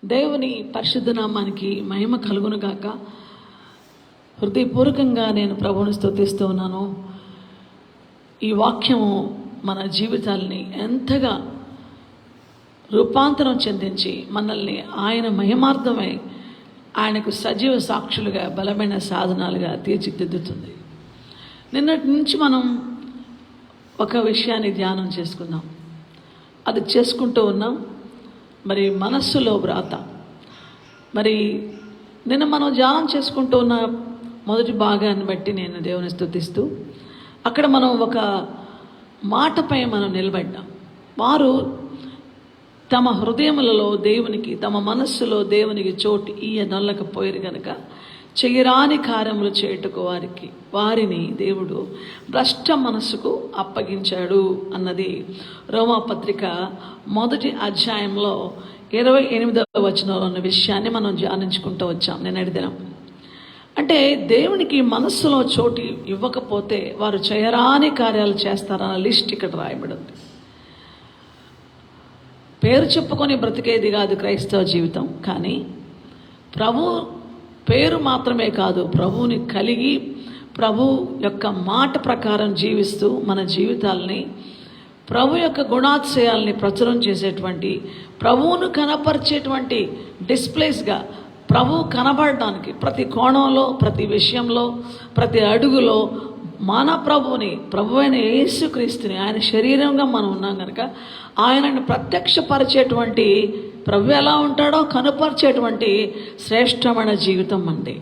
దేవుని పరిశుద్ధ నామానికి మహిమ కలుగును గాక. హృదయపూర్వకంగా నేను ప్రభువుని స్తుతిస్తూ ఉన్నాను. ఈ వాక్యము మన జీవితాల్ని ఎంతగా రూపాంతరం చెందించి మనల్ని ఆయన మహిమార్థమై ఆయనకు సజీవ సాక్షులుగా బలమైన సాధనాలుగా తీర్చిదిద్దుతుంది. నిన్నటి నుంచి మనం ఒక విషయాన్ని ధ్యానం చేసుకుందాం. అది చేసుకుంటూ ఉన్నాం. మరి మనస్సులో వ్రాత. మరి నిన్న మనం ధ్యానం చేసుకుంటూ ఉన్న మొదటి భాగాన్ని బట్టి నేను దేవుని స్తుతిస్తూ అక్కడ మనం ఒక మాటపై మనం నిలబడ్డాం. వారు తమ హృదయములలో దేవునికి, తమ మనస్సులో దేవునికి చోటు ఇయ్యనొల్లకపోయారు కనుక చేయరాని కార్యములు చేయుటకు వారిని దేవుడు భ్రష్ట మనస్సుకు అప్పగించాడు అన్నది రోమాపత్రిక మొదటి అధ్యాయంలో 28వ వచనంలో ఉన్న విషయాన్ని మనం ధ్యానించుకుంటూ వచ్చాం నిన్నటి దినం. అంటే దేవునికి మనస్సులో చోటు ఇవ్వకపోతే వారు చేయరాని కార్యాలు చేస్తారన్న లిస్ట్ ఇక్కడ రాయబడింది. పేరు చెప్పుకొని బ్రతికేది కాదు క్రైస్తవ జీవితం. కానీ ప్రభు పేరు మాత్రమే కాదు, ప్రభువుని కలిగి ప్రభు యొక్క మాట ప్రకారం జీవిస్తూ మన జీవితాలని ప్రభు యొక్క గుణాతిశయాల్ని ప్రచురం చేసేటువంటి, ప్రభువును కనపరిచేటువంటి డిస్ప్లేస్గా ప్రభు కనబడడానికి ప్రతి కోణంలో, ప్రతి విషయంలో, ప్రతి అడుగులో మన ప్రభు అయిన యేసుక్రీస్తుని, ఆయన శరీరంగా మనం ఉన్నాం కనుక ఆయనను ప్రత్యక్షపరిచేటువంటి ప్రభు ఎలా ఉంటాడో కనుపరిచేటువంటి శ్రేష్టమైన జీవితం అండి.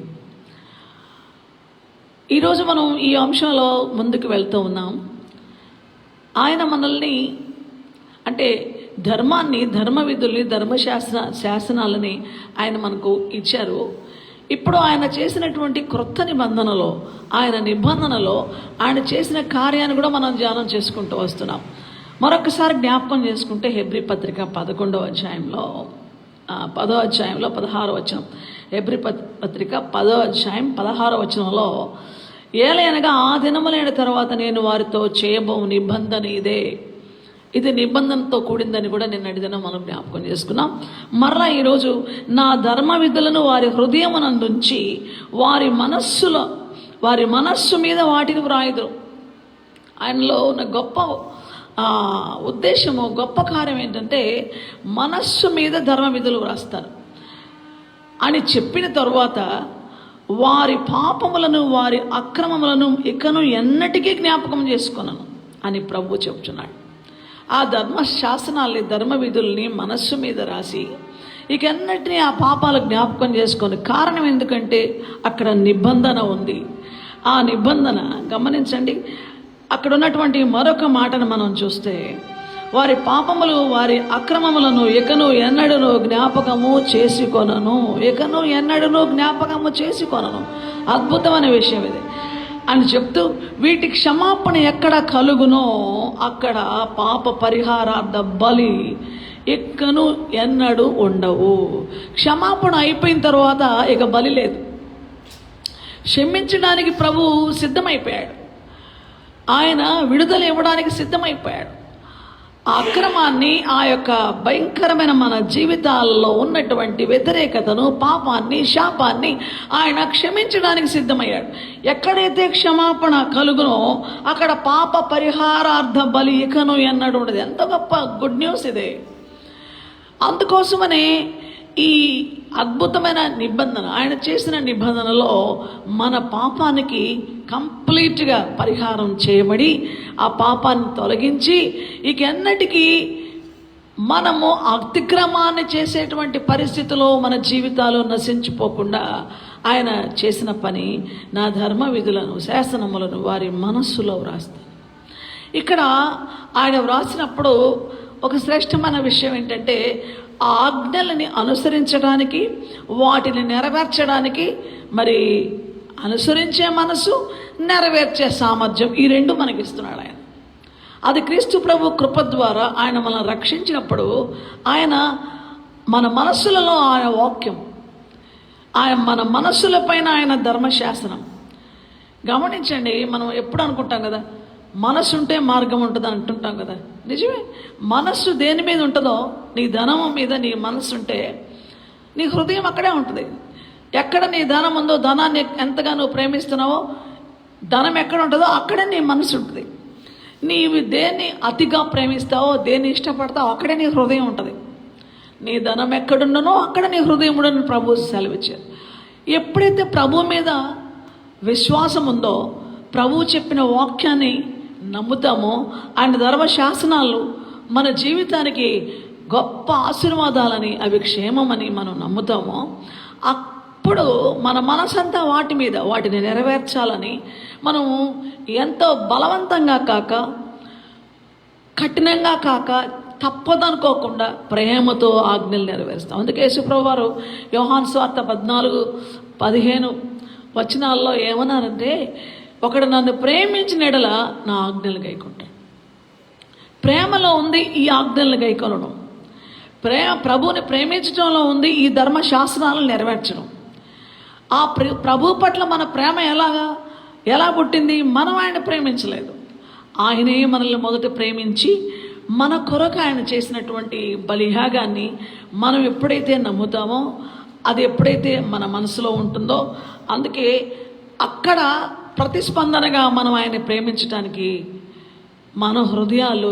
ఈరోజు మనం ఈ అంశంలో ముందుకు వెళ్తూ ఉన్నాం. ఆయన మనల్ని అంటే ధర్మాన్ని, ధర్మ విధుల్ని, శాసనాలని ఆయన మనకు ఇచ్చారు. ఇప్పుడు ఆయన చేసినటువంటి క్రొత్త నిబంధనలో, ఆయన నిబంధనలో ఆయన చేసిన కార్యాన్ని కూడా మనం ధ్యానం చేసుకుంటూ వస్తున్నాం. మరొకసారి జ్ఞాపకం చేసుకుంటే హెబ్రీ పత్రిక 11వ అధ్యాయంలో 10వ అధ్యాయంలో 16వ వచనం, హెబ్రీ పత్రిక 10వ అధ్యాయం 16వ వచనంలో, ఏలయనగా ఆ దినములైన తర్వాత నేను వారితో చేయబో నిబంధన ఇదే, ఇది నిబంధనతో కూడిందని కూడా నిన్నటి దినం మనం జ్ఞాపకం చేసుకున్నాం. మరలా ఈరోజు నా ధర్మ విధులను వారి హృదయమునందుంచి వారి మనస్సు మీద వాటిని వ్రాయుదు. ఆయనలో ఉన్న గొప్ప ఉద్దేశము, గొప్ప కార్యం ఏంటంటే మనస్సు మీద ధర్మ విధులు వ్రాస్తారు అని చెప్పిన తరువాత వారి పాపములను, వారి అక్రమములను ఇకను ఎన్నటికీ జ్ఞాపకం చేసుకొనను అని ప్రభు చెప్తున్నాడు. ఆ ధర్మశాసనాల్ని, ధర్మ విధుల్ని మనస్సు మీద రాసి ఇకన్నిటినీ ఆ పాపాలు జ్ఞాపకం చేసుకొని, కారణం ఎందుకంటే అక్కడ నిబంధన ఉంది. ఆ నిబంధన గమనించండి. అక్కడ ఉన్నటువంటి మరొక మాటను మనం చూస్తే, వారి పాపములు, వారి అక్రమములను ఇకను ఎన్నడను జ్ఞాపకము చేసుకొనను, ఇకను ఎన్నడను జ్ఞాపకము చేసుకొనను. అద్భుతమైన విషయం ఇది అని చెప్తూ, వీటి క్షమాపణ ఎక్కడ కలుగునో అక్కడ పాప పరిహారార్థ బలి ఇకను ఎన్నడూ ఉండవు. క్షమాపణ అయిపోయిన తర్వాత ఇక బలి లేదు. క్షమించడానికి ప్రభు సిద్ధమైపోయాడు. ఆయన విడుదల ఇవ్వడానికి సిద్ధమైపోయాడు. ఆ అక్రమాన్ని, ఆ యొక్క భయంకరమైన మన జీవితాల్లో ఉన్నటువంటి వ్యతిరేకతను, పాపాన్ని, శాపాన్ని ఆయన క్షమించడానికి సిద్ధమయ్యాడు. ఎక్కడైతే క్షమాపణ కలుగునో అక్కడ పాప పరిహారార్థ బలి ఇకను ఎన్నడూ ఉండదు. ఎంత గొప్ప గుడ్ న్యూస్ ఇదే. అందుకోసమనే ఈ అద్భుతమైన నిబంధన, ఆయన చేసిన నిబంధనలో మన పాపానికి కంప్లీట్గా పరిహారం చేయబడి, ఆ పాపాన్ని తొలగించి ఇక ఎన్నటికీ మనము అతిక్రమాన్ని చేసేటువంటి పరిస్థితిలో మన జీవితాలు నశించిపోకుండా ఆయన చేసిన పని, నా ధర్మ విధులను, శాసనములను వారి మనస్సులో వ్రాస్తాను. ఇక్కడ ఆయన వ్రాసినప్పుడు ఒక శ్రేష్టమైన విషయం ఏంటంటే, ఆ ఆజ్ఞలని అనుసరించడానికి, వాటిని నెరవేర్చడానికి, మరి అనుసరించే మనసు, నెరవేర్చే సామర్థ్యం, ఈ రెండు మనకిస్తున్నాడు ఆయన. అది క్రీస్తు ప్రభు కృప ద్వారా ఆయన మనల్ని రక్షించినప్పుడు ఆయన మన మనస్సులలో ఆయన వాక్యం, ఆయన మన మనస్సుల పైన ఆయన ధర్మశాసనం. గమనించండి, మనం ఎప్పుడు అనుకుంటాం కదా, మనసు ఉంటే మార్గం ఉంటుంది అంటుంటాం కదా. నిజమే, మనస్సు దేని మీద ఉంటుందో, నీ ధనము మీద నీ మనస్సు ఉంటే నీ హృదయం అక్కడే ఉంటుంది. ఎక్కడ నీ ధనం ఉందో, ధనాన్ని ఎంతగా నువ్వు ప్రేమిస్తున్నావో, ధనం ఎక్కడ ఉంటుందో అక్కడే నీ మనసు ఉంటుంది. నీవు దేన్ని అతిగా ప్రేమిస్తావో, దేన్ని ఇష్టపడతావో అక్కడే నీ హృదయం ఉంటుంది. నీ ధనం ఎక్కడుండనో అక్కడ నీ హృదయం ఉండని ప్రభు సెలవిచ్చారు. ఎప్పుడైతే ప్రభు మీద విశ్వాసం ఉందో, ప్రభువు చెప్పిన వాక్యాన్ని నమ్ముతామో, ఆయన ధర్మశాసనాలు మన జీవితానికి గొప్ప ఆశీర్వాదాలని, అవి క్షేమమని మనం నమ్ముతామో, అప్పుడు మన మనసంతా వాటి మీద, వాటిని నెరవేర్చాలని మనం ఎంతో బలవంతంగా కాక, కఠినంగా కాక, తప్పదనుకోకుండా ప్రేమతో ఆజ్ఞలు నెరవేరుస్తాం. అందుకే యేసుప్రభువు వారు యోహాను సువార్త 14-15 వచనాల్లో ఏమన్నారంటే, ఒకడు నన్ను ప్రేమించిన ఎడల నా ఆజ్ఞలు గైకొంటాడు. ప్రేమలో ఉంది ఈ ఆజ్ఞలను గైకొనడం. ప్రభువుని ప్రేమించడంలో ఉంది ఈ ధర్మశాస్త్రాలను నెరవేర్చడం. ఆ ప్రభు పట్ల మన ప్రేమ ఎలా పుట్టింది? మనం ఆయన ప్రేమించలేదు, ఆయనే మనల్ని మొదట ప్రేమించి మన కొరకు ఆయన చేసినటువంటి బలియాగాన్ని మనం ఎప్పుడైతే నమ్ముతామో, అది ఎప్పుడైతే మన మనసులో ఉంటుందో, అందుకే అక్కడ ప్రతిస్పందనగా మనం ఆయన ప్రేమించడానికి మన హృదయాలు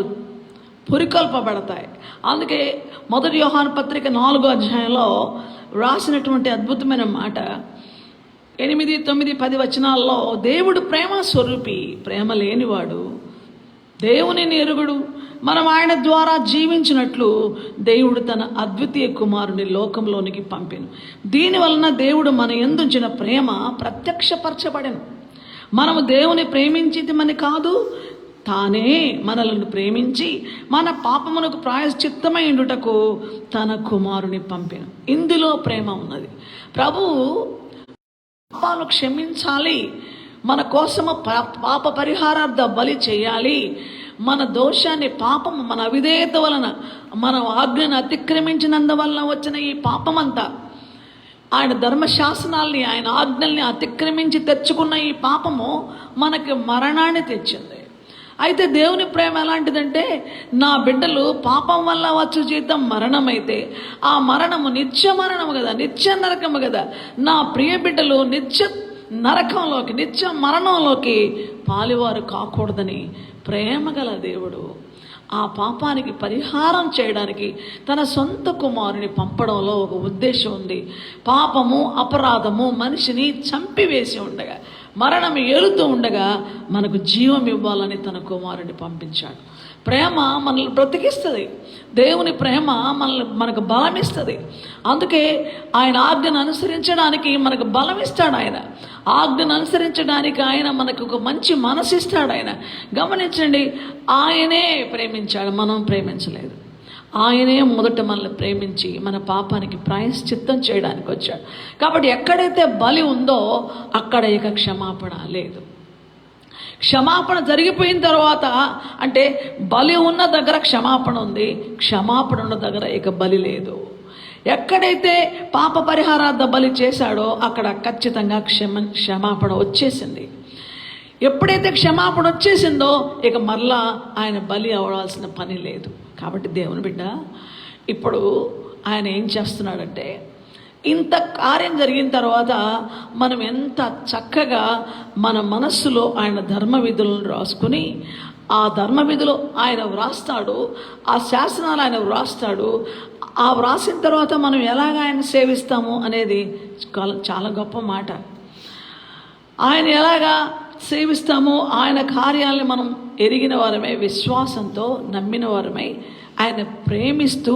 పురికొల్పబడతాయి. అందుకే 1 యోహాను పత్రిక 4వ అధ్యాయంలో రాసినటువంటి అద్భుతమైన మాట 8, 9, 10 వచనాల్లో, దేవుడు ప్రేమ స్వరూపి, ప్రేమ లేనివాడు దేవుని ఎరుగడు. మనం ఆయన ద్వారా జీవించినట్లు దేవుడు తన అద్వితీయ కుమారుని లోకంలోనికి పంపెను. దీనివలన దేవుడు మన యందుంచిన ప్రేమ ప్రత్యక్షపరచబడెను. మనము దేవుని ప్రేమించితిమని కాదు, తానే మనలను ప్రేమించి మన పాపమునకు ప్రాయశ్చిత్తమైండుటకు తన కుమారుని పంపెను. ఇందులో ప్రేమ ఉన్నది. ప్రభువు పాపాలు క్షమించాలి, మన కోసము పాప పరిహారార్థ బలి చేయాలి. మన దోషాన్ని, పాపము, మన అవిధేయత వలన, మన ఆజ్ఞను అతిక్రమించినందువలన వచ్చిన ఈ పాపమంతా, ఆయన ధర్మశాసనాల్ని, ఆయన ఆజ్ఞల్ని అతిక్రమించి తెచ్చుకున్న ఈ పాపము మనకి మరణాన్ని తెచ్చింది. అయితే దేవుని ప్రేమ ఎలాంటిదంటే, నా బిడ్డలు పాపం వల్ల వచ్చు జీతం మరణమైతే, ఆ మరణము నిత్య మరణము కదా, నిత్య నరకము కదా. నా ప్రియ బిడ్డలు నిత్య నరకంలోకి, నిత్య మరణంలోకి పాలివారు కాకూడదని ప్రేమ గల దేవుడు ఆ పాపానికి పరిహారం చేయడానికి తన సొంత కుమారుని పంపడంలో ఒక ఉద్దేశం ఉంది. పాపము, అపరాధము మనిషిని చంపివేసి ఉండగా, మరణం ఏలుతూ ఉండగా మనకు జీవం ఇవ్వాలని తన కుమారుని పంపించాడు. ప్రేమ మనల్ని బ్రతికిస్తుంది. దేవుని ప్రేమ మనకు బలం ఇస్తుంది. అందుకే ఆయన ఆజ్ఞను అనుసరించడానికి మనకు బలం ఇస్తాడు. ఆయన ఆజ్ఞను అనుసరించడానికి ఆయన మనకు ఒక మంచి మనసు ఇస్తాడు. ఆయన గమనించండి, ఆయనే ప్రేమించాడు, మనం ప్రేమించలేదు. ఆయనే మొదట మనల్ని ప్రేమించి మన పాపానికి ప్రాయశ్చిత్తం చేయడానికి వచ్చాడు. కాబట్టి ఎక్కడైతే బలి ఉందో అక్కడ ఇక క్షమాపణ లేదు. క్షమాపణ జరిగిపోయిన తర్వాత, అంటే బలి ఉన్న దగ్గర క్షమాపణ ఉంది, క్షమాపణ ఉన్న దగ్గర ఇక బలి లేదు. ఎక్కడైతే పాప పరిహారార్థ బలి చేశాడో అక్కడ ఖచ్చితంగా క్షమాపణ వచ్చేసింది. ఎప్పుడైతే క్షమాపణ వచ్చేసిందో ఇక మరలా ఆయన బలి అవ్వాల్సిన పని లేదు. కాబట్టి దేవుని బిడ్డ, ఇప్పుడు ఆయన ఏం చేస్తున్నాడంటే, ఇంత కార్యం జరిగిన తర్వాత మనం ఎంత చక్కగా మన మనస్సులో ఆయన ధర్మ విధులను రాసుకుని, ఆ ధర్మ విధులు ఆయన వ్రాస్తాడు, ఆ శాసనాలు ఆయన వ్రాస్తాడు. ఆ వ్రాసిన తర్వాత మనం ఎలాగ ఆయన సేవిస్తాము అనేది చాలా గొప్ప మాట. ఆయన ఎలాగా సేవిస్తాము, ఆయన కార్యాలను మనం ఎరిగిన వారమై, విశ్వాసంతో నమ్మిన వారమై, ఆయన ప్రేమిస్తూ,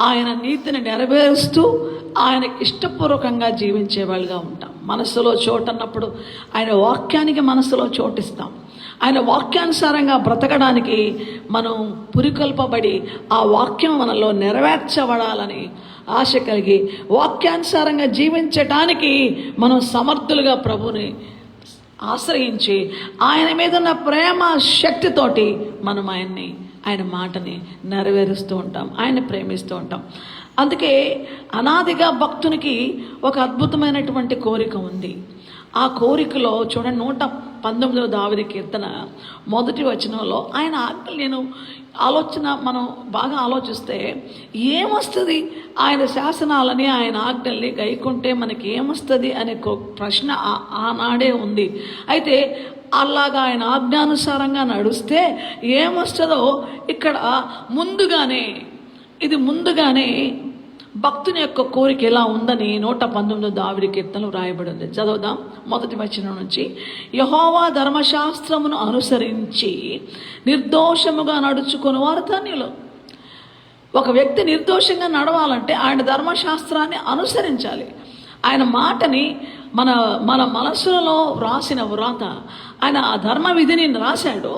ఆయన నీతిని నెరవేరుస్తూ, ఆయనకి ఇష్టపూర్వకంగా జీవించే వాళ్ళుగా ఉంటాం. మనసులో చోటు అన్నప్పుడు ఆయన వాక్యానికి మనసులో చోటిస్తాం. ఆయన వాక్యానుసారంగా బ్రతకడానికి మనం పురికొల్పబడి ఆ వాక్యం మనలో నెరవేర్చబడాలని ఆశ కలిగి వాక్యానుసారంగా జీవించటానికి మనం సమర్థులుగా ప్రభుని ఆశ్రయించి ఆయన మీద ఉన్న ప్రేమ శక్తితోటి మనం ఆయన మాటని నెరవేరుస్తూ ఉంటాం, ఆయన ప్రేమిస్తూ ఉంటాం. అందుకే అనాదిగా భక్తునికి ఒక అద్భుతమైనటువంటి కోరిక ఉంది. ఆ కోరికలో చూడండి 119వ దావీదు కీర్తన 1వ వచనంలో ఆయన ఆజ్ఞలు నేను మనం బాగా ఆలోచిస్తే ఏమొస్తుంది ఆయన శాసనాలని ఆయన ఆజ్ఞల్ని గైకుంటే మనకి ఏమొస్తుంది అనే ప్రశ్న ఆనాడే ఉంది. అయితే అలాగా ఆయన ఆజ్ఞానుసారంగా నడుస్తే ఏమొస్తుందో ఇక్కడ ముందుగానే భక్తుని యొక్క కోరిక ఎలా ఉందని 119వ దావీదు కీర్తనలో రాయబడి ఉంది. చదువుదాం 1వ వచనం నుంచి. యెహోవా ధర్మశాస్త్రమును అనుసరించి నిర్దోషముగా నడుచుకుని వారు ధన్యులు. ఒక వ్యక్తి నిర్దోషంగా నడవాలంటే ఆయన ధర్మశాస్త్రాన్ని అనుసరించాలి. ఆయన మాటని మన మనస్సులో రాసిన వ్రాత, ఆయన ఆ ధర్మ విధిని రాశాడు.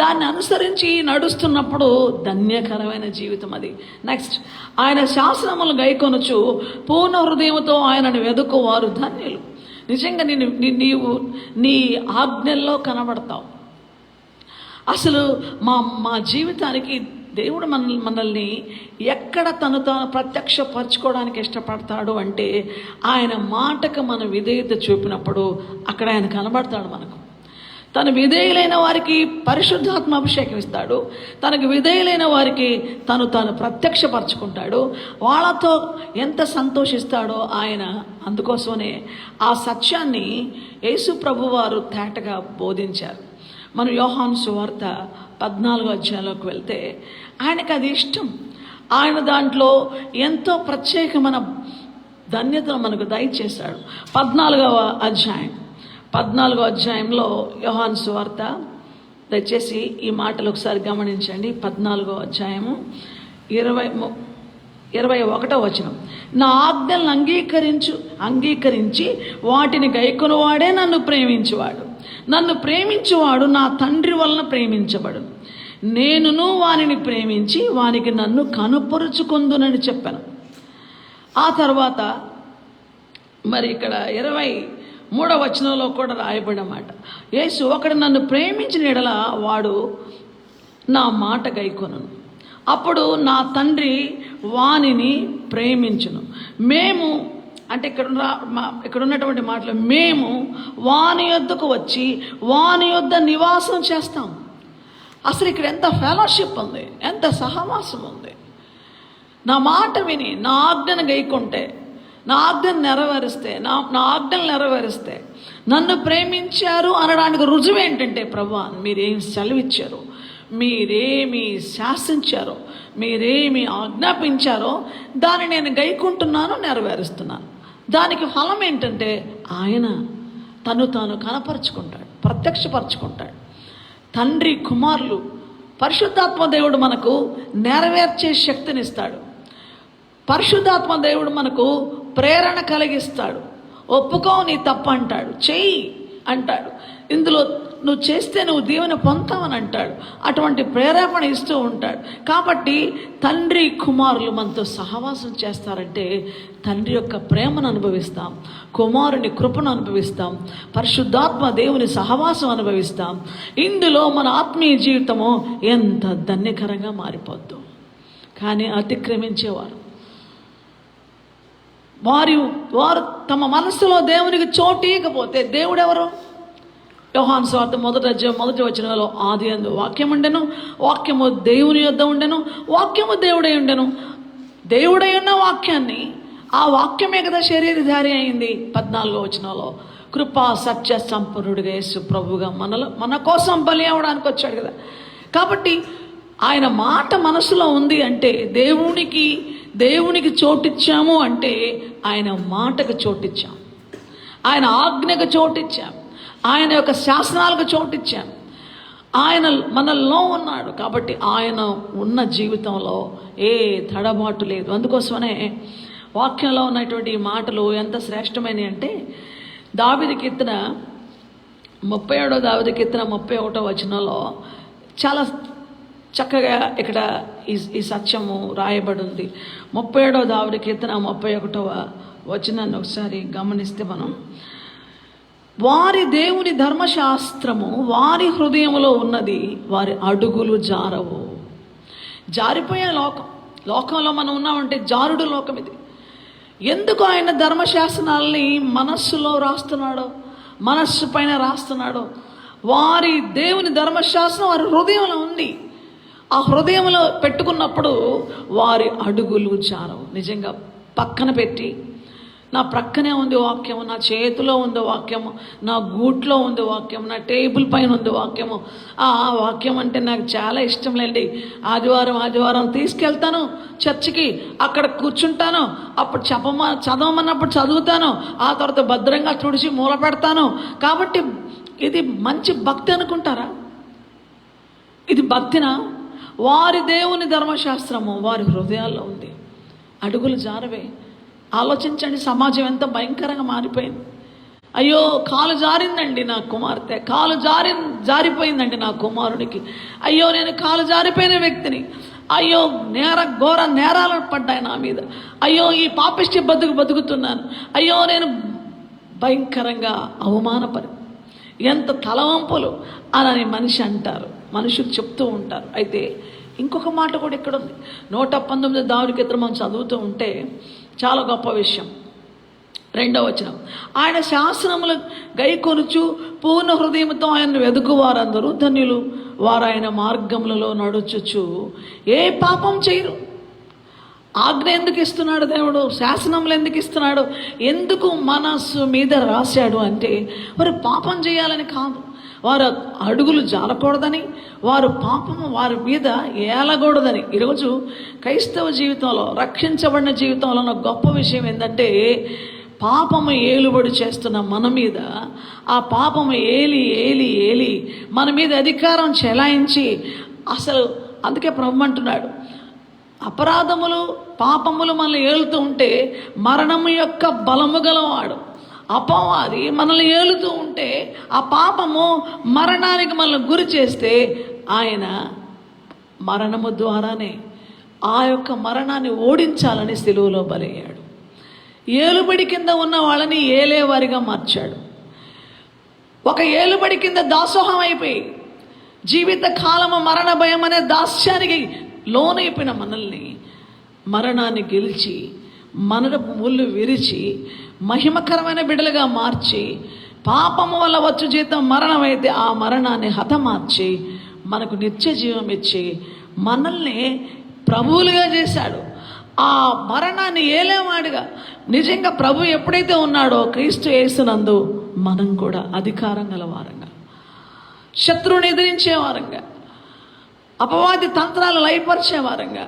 దాన్ని అనుసరించి నడుస్తున్నప్పుడు ధన్యకరమైన జీవితం అది. నెక్స్ట్, ఆయన శాసనములు గైకొనుచు పూర్ణ హృదయంతో ఆయనను వెదుకువారు ధన్యులు. నిజంగా నీవు నీ ఆజ్ఞల్లో అసలు మా జీవితానికి దేవుడు మనల్ని ఎక్కడ తాను ప్రత్యక్షపరచుకోవడానికి ఇష్టపడతాడు అంటే ఆయన మాటకు మన విధేయత చూపినప్పుడు అక్కడ ఆయన కనబడతాడు మనకు. తన విధేయులైన వారికి పరిశుద్ధాత్మ అభిషేకం ఇస్తాడు. తనకు విధేయులైన వారికి తాను ప్రత్యక్షపరచుకుంటాడు. వాళ్ళతో ఎంత సంతోషిస్తాడో ఆయన. అందుకోసమనే ఆ సత్యాన్ని యేసు ప్రభువారు తేటగా బోధించారు. మనం యోహాను సువార్త 14వ అధ్యాయంలోకి వెళ్తే ఆయనకు అది ఇష్టం. ఆయన దాంట్లో ఎంతో ప్రత్యేకమైన ధన్యతను మనకు దయచేశాడు. 14వ అధ్యాయంలో యోహాను సువార్త, దయచేసి ఈ మాటలు ఒకసారి గమనించండి. 14వ అధ్యాయము 21వ వచనం. నా ఆజ్ఞలను అంగీకరించి వాటిని గైకొనువాడే నన్ను ప్రేమించువాడు నా తండ్రి వలన ప్రేమించబడు. నేనును వానిని ప్రేమించి వానికి నన్ను కనుపరుచుకొందునని చెప్పాను. ఆ తర్వాత మరి ఇక్కడ 23వ వచనంలో కూడా రాయబడినమాట. యేసు, ఒకడు నన్ను ప్రేమించిన యెడల వాడు నా మాట గైకొనును, అప్పుడు నా తండ్రి వానిని ప్రేమించును. మేము అంటే ఇక్కడ ఉన్నటువంటి మాటలు, మేము వాని యొద్దకు వచ్చి వాని యొద్ద నివాసం చేస్తాం. అసలు ఇక్కడ ఎంత ఫెలోషిప్ ఉంది, ఎంత సహవాసం ఉంది. నా మాట విని నా ఆజ్ఞను గైకుంటే, నా ఆజ్ఞను నెరవేరిస్తే నన్ను ప్రేమించారు అనడానికి రుజువు ఏంటంటే, ప్రభువా మీరేం సెలవిచ్చారు, మీరేమి శాసించారో, మీరేమి ఆజ్ఞాపించారో దాన్ని నేను గైకుంటున్నాను, నెరవేరుస్తున్నాను. దానికి ఫలం ఏంటంటే ఆయన తాను కనపరుచుకుంటాడు, ప్రత్యక్షపరచుకుంటాడు. తండ్రి కుమారులు పరిశుద్ధాత్మ దేవుడు మనకు నెరవేర్చే శక్తినిస్తాడు. పరిశుద్ధాత్మ దేవుడు మనకు ప్రేరణ కలిగిస్తాడు. ఒప్పుకో నీ తప్పు అంటాడు, చెయ్యి అంటాడు. ఇందులో నువ్వు చేస్తే నువ్వు దీవెన పొందుతావని అంటాడు. అటువంటి ప్రేరేపణ ఇస్తూ ఉంటాడు. కాబట్టి తండ్రి కుమారులు మనతో సహవాసం చేస్తారంటే తండ్రి యొక్క ప్రేమను అనుభవిస్తాం, కుమారుని కృపను అనుభవిస్తాం, పరిశుద్ధాత్మ దేవుని సహవాసం అనుభవిస్తాం. ఇందులో మన ఆత్మీయ జీవితము ఎంత ధన్యకరంగా మారిపోద్దు. కానీ అతిక్రమించేవారు వారు తమ మనస్సులో దేవునికి చోటు ఇవ్వకపోతే దేవుడు ఎవరు? యోహాను సువార్త 1వ వచనంలో, ఆదియందు వాక్యం ఉండెను, వాక్యము దేవుని యొద్ద ఉండెను, వాక్యము దేవుడై ఉండెను. దేవుడై ఉన్న వాక్యాన్ని, ఆ వాక్యమే కదా శరీరధారి అయింది. 14వ వచనంలో, కృపా సత్య సంపన్నుడిగా యేసు ప్రభువుగా మన కోసం బలి అవడానికి వచ్చాడు కదా. కాబట్టి ఆయన మాట మనసులో ఉంది అంటే దేవునికి చోటిచ్చాము అంటే ఆయన మాటకు చోటిచ్చాం, ఆయన ఆజ్ఞకు చోటిచ్చాం, ఆయన యొక్క శాసనాలకు చోటిచ్చాం. ఆయన మనల్లో ఉన్నాడు కాబట్టి ఆయన ఉన్న జీవితంలో ఏ తడబాటు లేదు. అందుకోసమనే వాక్యంలో ఉన్నటువంటి ఈ మాటలు ఎంత శ్రేష్టమైనవి అంటే, దావీదు కీర్తన 31వ వచనంలో చాలా చక్కగా ఇక్కడ ఈ సత్యము రాయబడి ఉంది. 37వ దావీదు కీర్తన 31వ వచనాన్ని ఒకసారి గమనిస్తే మనం, వారి దేవుని ధర్మశాస్త్రము వారి హృదయంలో ఉన్నది, వారి అడుగులు జారవు. జారిపోయే లోకంలో మనం ఉన్నామంటే జారుడు లోకం ఇది. ఎందుకు ఆయన ధర్మశాస్త్రాలని మనస్సులో రాస్తున్నాడో, మనస్సు పైన రాస్తున్నాడో వారి దేవుని ధర్మశాస్త్రం వారి హృదయంలో ఉంది. ఆ హృదయంలో పెట్టుకున్నప్పుడు వారి అడుగులు జారవు. నిజంగా పక్కన పెట్టి, నా ప్రక్కనే ఉంది వాక్యము, నా చేతిలో ఉంది వాక్యము, నా గూట్లో ఉంది వాక్యము, నా టేబుల్ పైన ఉంది వాక్యము. ఆ వాక్యం అంటే నాకు చాలా ఇష్టం లేండి. ఆదివారం తీసుకెళ్తాను చర్చికి, అక్కడ కూర్చుంటాను, అప్పుడు చదవమన్నప్పుడు చదువుతాను, ఆ తర్వాత భద్రంగా తుడిచి మూల పెడతాను. కాబట్టి ఇది మంచి భక్తి అనుకుంటారా? ఇది భక్తినా? వారి దేవుని ధర్మశాస్త్రము వారి హృదయాల్లో ఉంది. అడుగులు జారవే. ఆలోచించండి, సమాజం ఎంత భయంకరంగా మారిపోయింది. అయ్యో కాలు జారిందండి నా కుమార్తె, కాలు జారిపోయిందండి నా కుమారుడికి, అయ్యో నేను కాలు జారిపోయిన వ్యక్తిని, అయ్యో ఘోర నేరాలు పడ్డాయి నా మీద, అయ్యో ఈ పాపిష్టి బతుకుతున్నాను, అయ్యో నేను భయంకరంగా అవమానపరి, ఎంత తలవంపులు అని మనిషి అంటారు, మనుషులు చెప్తూ ఉంటారు. అయితే ఇంకొక మాట కూడా ఇక్కడ ఉంది. 119 దావీదు కీర్తన మనం చదువుతూ ఉంటే చాలా గొప్ప విషయం. 2వ వచనం, ఆయన శాసనములు గైకొనుచు పూర్ణ హృదయంతో ఆయన వెదుకువారందరూ ధన్యులు, వారు ఆయన మార్గములలో నడుచుచు ఏ పాపం చేయరు. ఆజ్ఞ ఎందుకు ఇస్తున్నాడు దేవుడు? శాసనములు ఎందుకు ఇస్తున్నాడు? ఎందుకు మనస్సు మీద రాశాడు అంటే వారు పాపం చేయాలని కాదు, వారు అడుగులు జారకూడదని, వారు పాపము వారి మీద ఏలకూడదని. ఈరోజు క్రైస్తవ జీవితంలో, రక్షించబడిన జీవితంలో ఉన్న గొప్ప విషయం ఏంటంటే, పాపము ఏలుబడి చేస్తున్న మన మీద ఆ పాపము ఏలి మన మీద అధికారం చెలాయించి, అసలు అందుకే ప్రభు అంటున్నాడు, అపరాధములు పాపములు మనల్ని ఏలుతూ ఉంటే మరణము యొక్క బలము గలవాడు అపవాది మనల్ని ఏలుతూ ఉంటే, ఆ పాపము మరణానికి మనల్ని గురి చేస్తే ఆయన మరణము ద్వారానే ఆ యొక్క మరణాన్ని ఓడించాలని సిలువలో బలయ్యాడు. ఏలుబడి కింద ఉన్న వాళ్ళని ఏలేవారిగా మార్చాడు. ఒక ఏలుబడి కింద దాసోహం అయిపోయి జీవిత కాలము మరణ భయం అనే దాస్యానికి లోనైపోయిన మనల్ని మరణాన్ని గెలిచి, మరణపు ముళ్ళు విరిచి మహిమకరమైన బిడ్డలుగా మార్చి, పాపము వల్ల వచ్చు జీతం మరణం అయితే ఆ మరణాన్ని హతమార్చి మనకు నిత్య జీవం ఇచ్చి మనల్ని ప్రభువులుగా చేశాడు. ఆ మరణాన్ని ఏలేవాడిగా నిజంగా ప్రభు ఎప్పుడైతే ఉన్నాడో క్రీస్తు యేసునందు మనం కూడా అధికారం గలవారంగా, శత్రువుని ఎదిరించేవారంగా, అపవాది తంత్రాలు లయపరిచేవారంగా,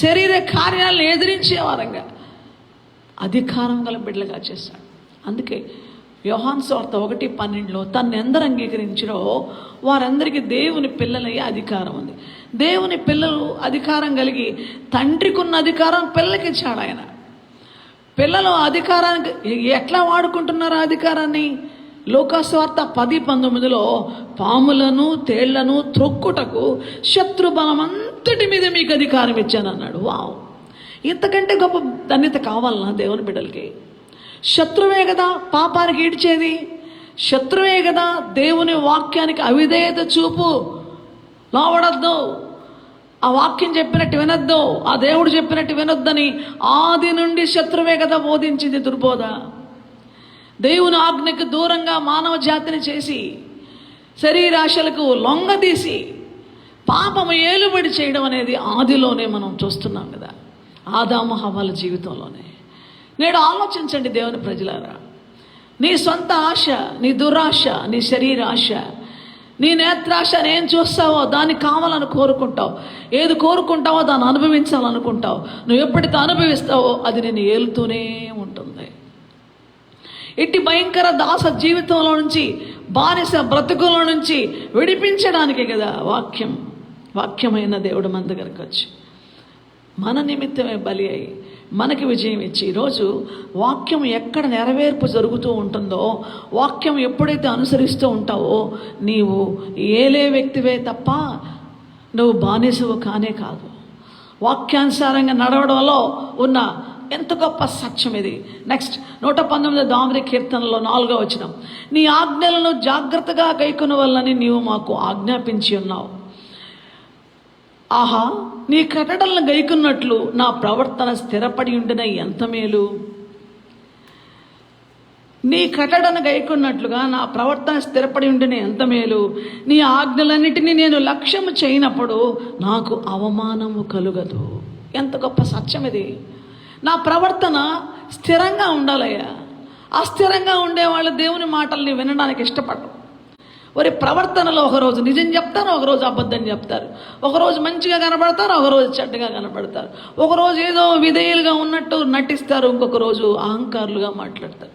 శరీర కార్యాలను ఎదిరించేవారంగా అధికారం గల బిడ్డలుగా చేశాడు. అందుకే యోహాను సువార్త 1:12 తన్ను ఎందరు అంగీకరించినో వారందరికీ దేవుని పిల్లలయ్యే అధికారం ఉంది. దేవుని పిల్లలు అధికారం కలిగి, తండ్రికి ఉన్న అధికారం పిల్లలకి ఇచ్చాడు ఆయన. పిల్లలు అధికారానికి ఎట్లా వాడుకుంటున్నారు అధికారాన్ని? లూకాసు వార్త 10:19 పాములను తేళ్లను త్రొక్కుటకు శత్రు బలం అంతటి మీద మీకు అధికారం ఇచ్చాను అన్నాడు. వావ్, ఇంతకంటే గొప్ప ధన్యత కావాలన్నా దేవుని బిడ్డలకి? శత్రువే కదా పాపానికి ఈడ్చేది, శత్రువే కదా దేవుని వాక్యానికి అవిధేయత చూపు, లోబడద్దు, ఆ వాక్యం చెప్పినట్టు వినొద్దు, ఆ దేవుడు చెప్పినట్టు వినొద్దని ఆది నుండి శత్రువే కదా బోధించింది దుర్బోధ. దేవుని ఆజ్ఞకు దూరంగా మానవ జాతిని చేసి, శరీరాశలకు లొంగదీసి పాపము ఏలుబడి చేయడం అనేది ఆదిలోనే మనం చూస్తున్నాం కదా, ఆదాము హవ్వల జీవితంలోనే. నేడు ఆలోచించండి దేవుని ప్రజలారా, నీ సొంత ఆశ, నీ దురాశ, నీ శరీర ఆశ, నీ నేత్రాశ, ఏం చూస్తావో దాన్ని కావాలని కోరుకుంటావు, ఏది కోరుకుంటావో దాన్ని అనుభవించాలనుకుంటావు. నువ్వు ఎప్పటితో అనుభవిస్తావో అది నేను ఏలుతూనే ఉంటుంది. ఇట్టి భయంకర దాస జీవితంలో నుంచి, బానిస బ్రతుకుల నుంచి విడిపించడానికి కదా వాక్యమైన దేవుడు మన దగ్గరకు వచ్చి మన నిమిత్తమే బలి అయి మనకి విజయం ఇచ్చి, ఈరోజు వాక్యం ఎక్కడ నెరవేర్పు జరుగుతూ ఉంటుందో, వాక్యం ఎప్పుడైతే అనుసరిస్తూ ఉంటావో నీవు ఏలే వ్యక్తివే తప్ప నువ్వు బానిసవు కానే కాదు. వాక్యానుసారంగా నడవడంలో ఉన్న ఎంత గొప్ప సత్యం ఇది. నెక్స్ట్ 119 దావీదు కీర్తనలో 4వ వచనం, నీ ఆజ్ఞలను జాగ్రత్తగా గైకొన వల్లని నీవు మాకు ఆజ్ఞాపించి ఉన్నావు. ఆహా, నీ కట్టడలను గైకున్నట్లు నా ప్రవర్తన స్థిరపడి ఉండిన ఎంత మేలు. నీ కట్టడను గైకొన్నట్లుగా నా ప్రవర్తన స్థిరపడి ఉంటేనే ఎంత మేలు. నీ ఆజ్ఞలన్నిటినీ నేను లక్ష్యము చేయనప్పుడు నాకు అవమానము కలుగదు. ఎంత గొప్ప సత్యం ఇది. నా ప్రవర్తన స్థిరంగా ఉండాలయ్యా. అస్థిరంగా ఉండేవాళ్ళు దేవుని మాటల్ని వినడానికి ఇష్టపడరు. వారి ప్రవర్తనలో ఒకరోజు నిజం చెప్తారు, ఒకరోజు అబద్ధం చెప్తారు. ఒకరోజు మంచిగా కనబడతారు, ఒకరోజు చెడ్డగా కనబడతారు. ఒకరోజు ఏదో విధేయులుగా ఉన్నట్టు నటిస్తారు, ఇంకొక రోజు అహంకారులుగా మాట్లాడతారు.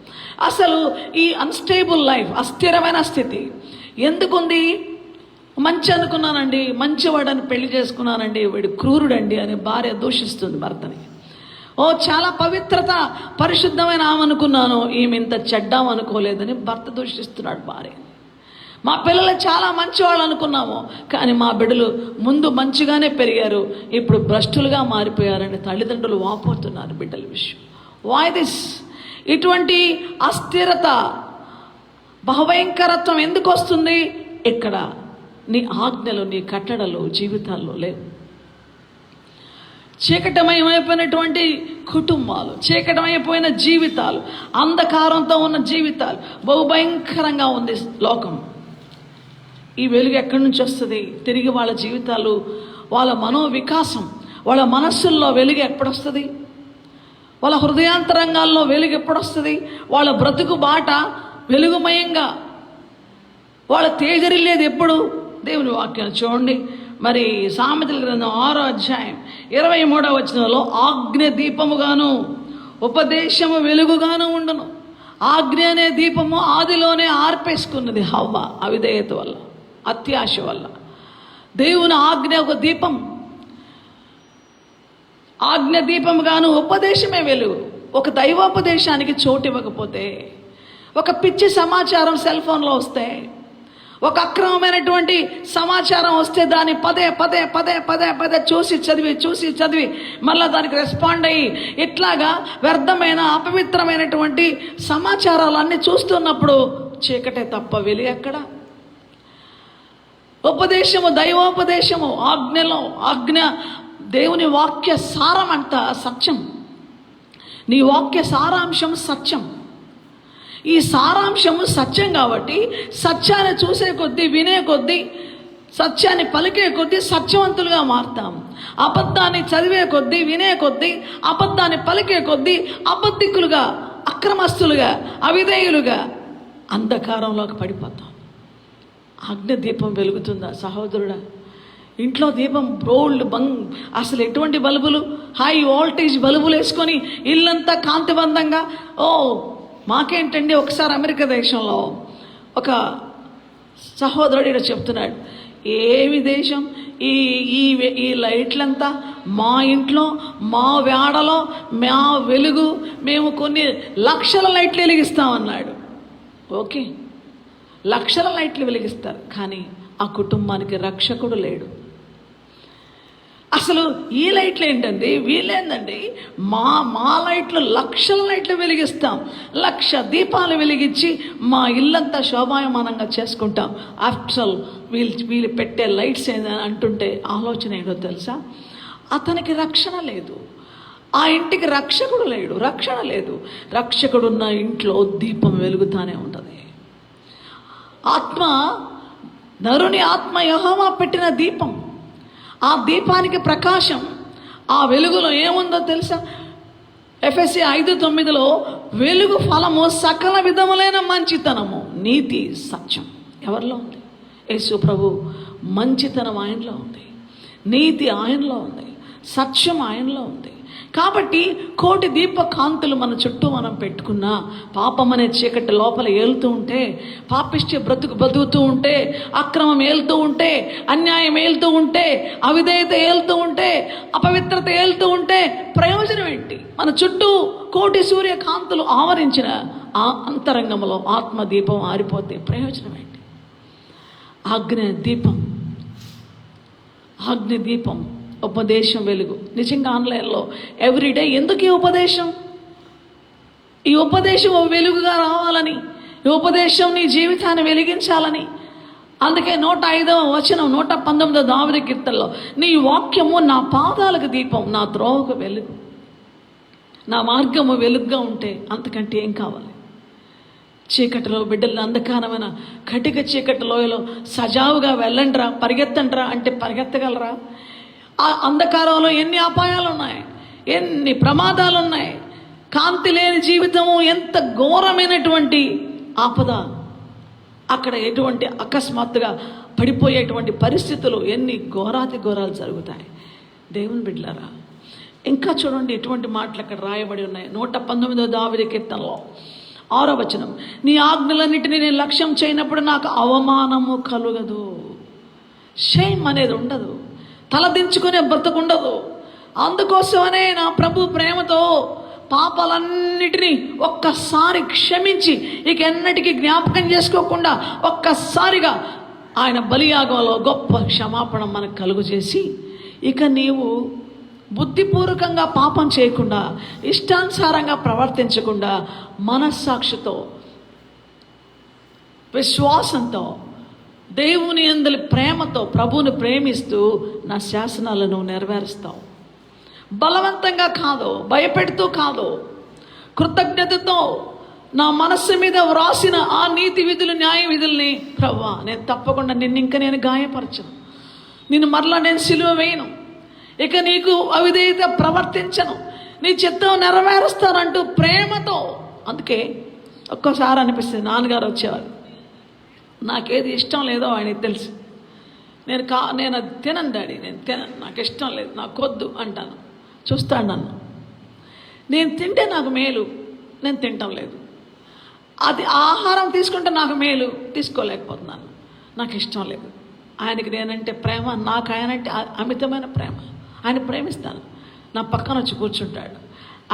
అసలు ఈ అన్స్టేబుల్ లైఫ్, అస్థిరమైన స్థితి ఎందుకుంది? మంచి అనుకున్నానండి, మంచివాడని పెళ్లి చేసుకున్నానండి, వీడు క్రూరుడండి అని భార్య దూషిస్తుంది భర్తని. ఓ చాలా పవిత్రత, పరిశుద్ధమైన ఆమె అనుకున్నాను, ఈమె ఇంత చెడ్డాం అనుకోలేదని భర్త దూషిస్తున్నాడు భార్య. మా పిల్లలు చాలా మంచివాళ్ళు అనుకున్నాము, కానీ మా బిడ్డలు ముందు మంచిగానే పెరిగారు, ఇప్పుడు భ్రష్టులుగా మారిపోయారని తల్లిదండ్రులు వాపోతున్నారు బిడ్డల విషయం. Why this? ఇటువంటి అస్థిరత, బహుభయంకరత్వం ఎందుకు వస్తుంది? ఇక్కడ నీ ఆజ్ఞలు, నీ కట్టడలు జీవితాల్లో లేవు. చీకటమయమైపోయినటువంటి కుటుంబాలు, చీకటమైపోయిన జీవితాలు, అంధకారంతో ఉన్న జీవితాలు, బహుభయంకరంగా ఉంది లోకం. ఈ వెలుగు ఎక్కడి నుంచి వస్తుంది? తిరిగి వాళ్ళ జీవితాలు, వాళ్ళ మనోవికాసం, వాళ్ళ మనస్సుల్లో వెలుగు ఎప్పుడొస్తుంది? వాళ్ళ హృదయాంతరంగాల్లో వెలుగు ఎప్పుడొస్తుంది? వాళ్ళ బ్రతుకు బాట వెలుగుమయంగా వాళ్ళ తేజరిల్లేది ఎప్పుడు? దేవుని వాక్యం చూడండి. మరి సామెతల గ్రంథం 6వ అధ్యాయం 23వ వచనంలో ఆజ్ఞ దీపముగాను ఉపదేశము వెలుగుగాను ఉండును. ఆజ్ఞ అనే దీపము ఆదిలోనే ఆర్పేసుకున్నది హవ్వ అవిధేయత వల్ల, అత్యాశ వల్ల. దేవుని ఆజ్ఞ ఒక దీపం, ఆజ్ఞ దీపముగాను ఉపదేశమే వెలుగు. ఒక దైవోపదేశానికి చోటు ఇవ్వకపోతే, ఒక పిచ్చి సమాచారం సెల్ ఫోన్లో వస్తే, ఒక అక్రమమైనటువంటి సమాచారం వస్తే దాన్ని పదే పదే పదే పదే పదే చూసి చదివి మళ్ళీ దానికి రెస్పాండ్ అయ్యి ఇట్లాగా వ్యర్థమైన అపవిత్రమైనటువంటి సమాచారాలన్నీ చూస్తున్నప్పుడు చీకటే తప్ప వెలుగు ఎక్కడ? ఉపదేశము, దైవోపదేశము, ఆజ్ఞ దేవుని వాక్య సారం అంట సత్యం. నీ వాక్య సారాంశం సత్యం. ఈ సారాంశము సత్యం కాబట్టి సత్యాన్ని చూసే కొద్దీ, వినే కొద్దీ, సత్యాన్ని పలికే కొద్దీ సత్యవంతులుగా మారుతాం. అబద్ధాన్ని చదివే కొద్దీ, వినే కొద్దీ, అబద్ధాన్ని పలికే కొద్దీ అబద్ధికులుగా, అక్రమస్తులుగా, అవిధేయులుగా అంధకారంలోకి పడిపోతాం. ఆజ్ఞ దీపం వెలుగుతుందా సహోదరుడా? ఇంట్లో దీపం అసలు ఎటువంటి బల్బులు, హై వోల్టేజ్ బల్బులు వేసుకొని ఇల్లంతా కాంతివంతంగా. మాకేంటండి, ఒకసారి అమెరికా దేశంలో ఒక సహోదరుడు చెప్తున్నాడు, ఏమి దేశం ఈ లైట్లంతా మా ఇంట్లో, మా వేడలో, మా వెలుగు, మేము కొన్ని లక్షల లైట్లు వెలిగిస్తామన్నాడు. ఓకే, లక్షల లైట్లు వెలిగిస్తారు, కానీ ఆ కుటుంబానికి రక్షకుడు లేడు. అసలు ఈ లైట్లు ఏంటండి, వీళ్ళేందండి, మా లైట్లు, లక్షల లైట్లు వెలిగిస్తాం, 1,00,000 దీపాలు వెలిగించి మా ఇల్లంతా శోభాయమానంగా చేసుకుంటాం. ఆఫ్టర్ ఆల్ వీళ్ళు పెట్టే లైట్స్ ఏందని అంటుంటే ఆలోచన ఏంటో తెలుసా? అతనికి రక్షణ లేదు, ఆ ఇంటికి రక్షకుడు లేడు, రక్షణ లేదు. రక్షకుడున్న ఇంట్లో దీపం వెలుగుతానే ఉంటుంది. నరుని ఆత్మ యెహోవా పెట్టిన దీపం. ఆ దీపానికి ప్రకాశం, ఆ వెలుగులో ఏముందో తెలుసా? ఎఫెసీ 5:9 వెలుగు ఫలము సకల విధములైన మంచితనము, నీతి, సత్యం ఎవరిలో ఉంది? యేసు ప్రభు మంచితనం ఆయనలో ఉంది, నీతి ఆయనలో ఉంది, సత్యం ఆయనలో ఉంది. కాబట్టి 1,000,000 దీప కాంతులు మన చుట్టూ మనం పెట్టుకున్నా, పాపం అనే చీకటి లోపల ఏలుతూ ఉంటే, పాపిష్టి బతుకుతూ ఉంటే, అక్రమం ఏలుతూ ఉంటే, అన్యాయం ఏలుతూ ఉంటే, అవిధేయత ఏలుతూ ఉంటే, అపవిత్రత ఏలుతూ ఉంటే ప్రయోజనం ఏంటి? మన చుట్టూ 1,000,000 సూర్య కాంతులు ఆవరించిన ఆ అంతరంగంలో ఆత్మదీపం ఆరిపోతే ప్రయోజనం ఏంటి? ఆజ్ఞ దీపం, ఉపదేశం వెలుగు. నిజంగా ఆన్లైన్లో ఎవ్రీడే ఎందుకు ఈ ఉపదేశం? ఈ ఉపదేశం వెలుగుగా రావాలని, ఈ ఉపదేశం నీ జీవితాన్ని వెలిగించాలని. అందుకే 105వ వచనం, 119వ దావీదు కీర్తనలో, నీ వాక్యము నా పాదాలకు దీపం, నా త్రోవకు వెలుగు. నా మార్గము వెలుగుగా ఉంటే అంతకంటే ఏం కావాలి? చీకటిలో బిడ్డలు అంధకారమైన కటిక చీకటి లోయలో సజావుగా వెళ్ళండిరా, పరిగెత్తండిరా అంటే పరిగెత్తగలరా? ఆ అంధకారంలో ఎన్ని అపాయాలు ఉన్నాయి, ఎన్ని ప్రమాదాలు ఉన్నాయి. కాంతి లేని జీవితము ఎంత ఘోరమైనటువంటి ఆపద. అక్కడ ఎటువంటి అకస్మాత్తుగా పడిపోయేటువంటి పరిస్థితులు, ఎన్ని ఘోరాతి ఘోరాలు జరుగుతాయి. దేవుని బిడ్డలారా, ఇంకా చూడండి ఎటువంటి మాటలు అక్కడ రాయబడి ఉన్నాయి. 119వ దావీదు కీర్తనలో 6వ వచనం, నీ ఆజ్ఞలన్నిటిని నేను లక్ష్యం చేయనప్పుడు నాకు అవమానము కలుగదు. షేమ్ అనేది ఉండదు, తలదించుకునే బ్రతుకుండదు. అందుకోసమనే నా ప్రభు ప్రేమతో పాపాలన్నిటినీ ఒక్కసారి క్షమించి ఇక ఎన్నటికీ జ్ఞాపకం చేసుకోకుండా ఒక్కసారిగా ఆయన బలియాగంలో గొప్ప క్షమాపణ మనకు కలుగు చేసి, ఇక నీవు బుద్ధిపూర్వకంగా పాపం చేయకుండా, ఇష్టానుసారంగా ప్రవర్తించకుండా, మనస్సాక్షితో విశ్వాసంతో దేవుని యందలి ప్రేమతో ప్రభువుని ప్రేమిస్తూ నా శాసనాలను నెరవేరుస్తావు. బలవంతంగా కాదు, భయపెడుతూ కాదు, కృతజ్ఞతతో నా మనస్సు మీద వ్రాసిన ఆ నీతి విధులు, న్యాయ విధుల్ని, ప్రభువా నేను తప్పకుండా నేను గాయపరచను, నిన్ను మరలా నేను సిలువ వేయను, ఇక నీకు అవిధేయత ప్రవర్తించను, నీ చిత్తం నెరవేరుస్తానంటూ ప్రేమతో. అందుకే ఒక్కోసారి అనిపిస్తుంది, నాన్నగారు వచ్చేవారు, నాకేది ఇష్టం లేదో ఆయనకి తెలుసు. నేను అది తినను డాడీ, నేను తినను, నాకు ఇష్టం లేదు, నాకు వద్దు అంటాను. చూస్తాడు నన్ను, నేను తింటే నాకు మేలు, నేను తినటం లేదు. అది ఆహారం తీసుకుంటే నాకు మేలు, తీసుకోలేకపోతున్నాను, నాకు ఇష్టం లేదు. ఆయనకి నేనంటే ప్రేమ, నాకు ఆయనంటే అమితమైన ప్రేమ. ఆయన ప్రేమిస్తాను. నా పక్కన వచ్చి కూర్చుంటాడు,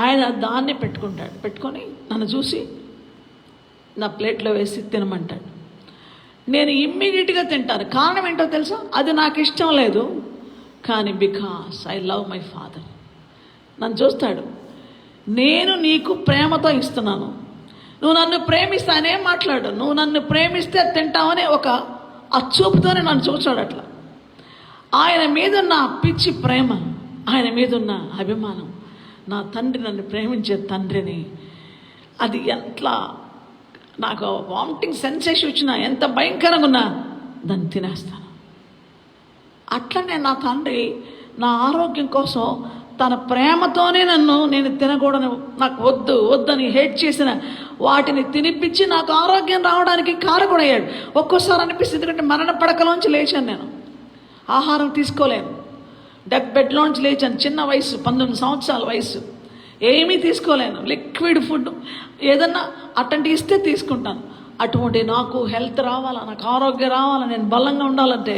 ఆయన దాన్ని పెట్టుకొని నన్ను చూసి నా ప్లేట్లో వేసి తినమంటాడు. నేను ఇమ్మీడియట్గా తింటాను. కారణం ఏంటో తెలుసా? అది నాకు ఇష్టం లేదు, కానీ because I love my father. నన్ను చూస్తాడు, నేను నీకు ప్రేమతో ఇస్తున్నాను, నువ్వు నన్ను ప్రేమిస్తానే మాట్లాడు, నువ్వు నన్ను ప్రేమిస్తే తింటావని ఒక చూపుతోనే నన్ను చూస్తాడు. అట్లా ఆయన మీదున్న పిచ్చి ప్రేమ, ఆయన మీదున్న అభిమానం, నా తండ్రి నన్ను ప్రేమించే తండ్రిని, అది ఎట్లా నాకు వామిటింగ్ సెన్సేషన్ వచ్చినా, ఎంత భయంకరంగా ఉన్నా దాన్ని తినేస్తాను. అట్లనే నా తండ్రి నా ఆరోగ్యం కోసం తన ప్రేమతోనే నేను తినకూడని, నాకు వద్దని హేట్ చేసిన వాటిని తినిపించి నాకు ఆరోగ్యం రావడానికి కారకుడయ్యాడు. ఒక్కోసారి అనిపిస్తుంది, ఎందుకంటే మరణ పడకలోంచి లేచాను, నేను ఆహారం తీసుకోలేను, డెత్ బెడ్లోంచి లేచాను, చిన్న వయసు 19 సంవత్సరాల వయసు, ఏమీ తీసుకోలేను, లిక్విడ్ ఫుడ్ ఏదన్నా అట్టంటి ఇస్తే తీసుకుంటాను. అటువంటి నాకు హెల్త్ రావాలా, నాకు ఆరోగ్యం రావాలా, నేను బలంగా ఉండాలంటే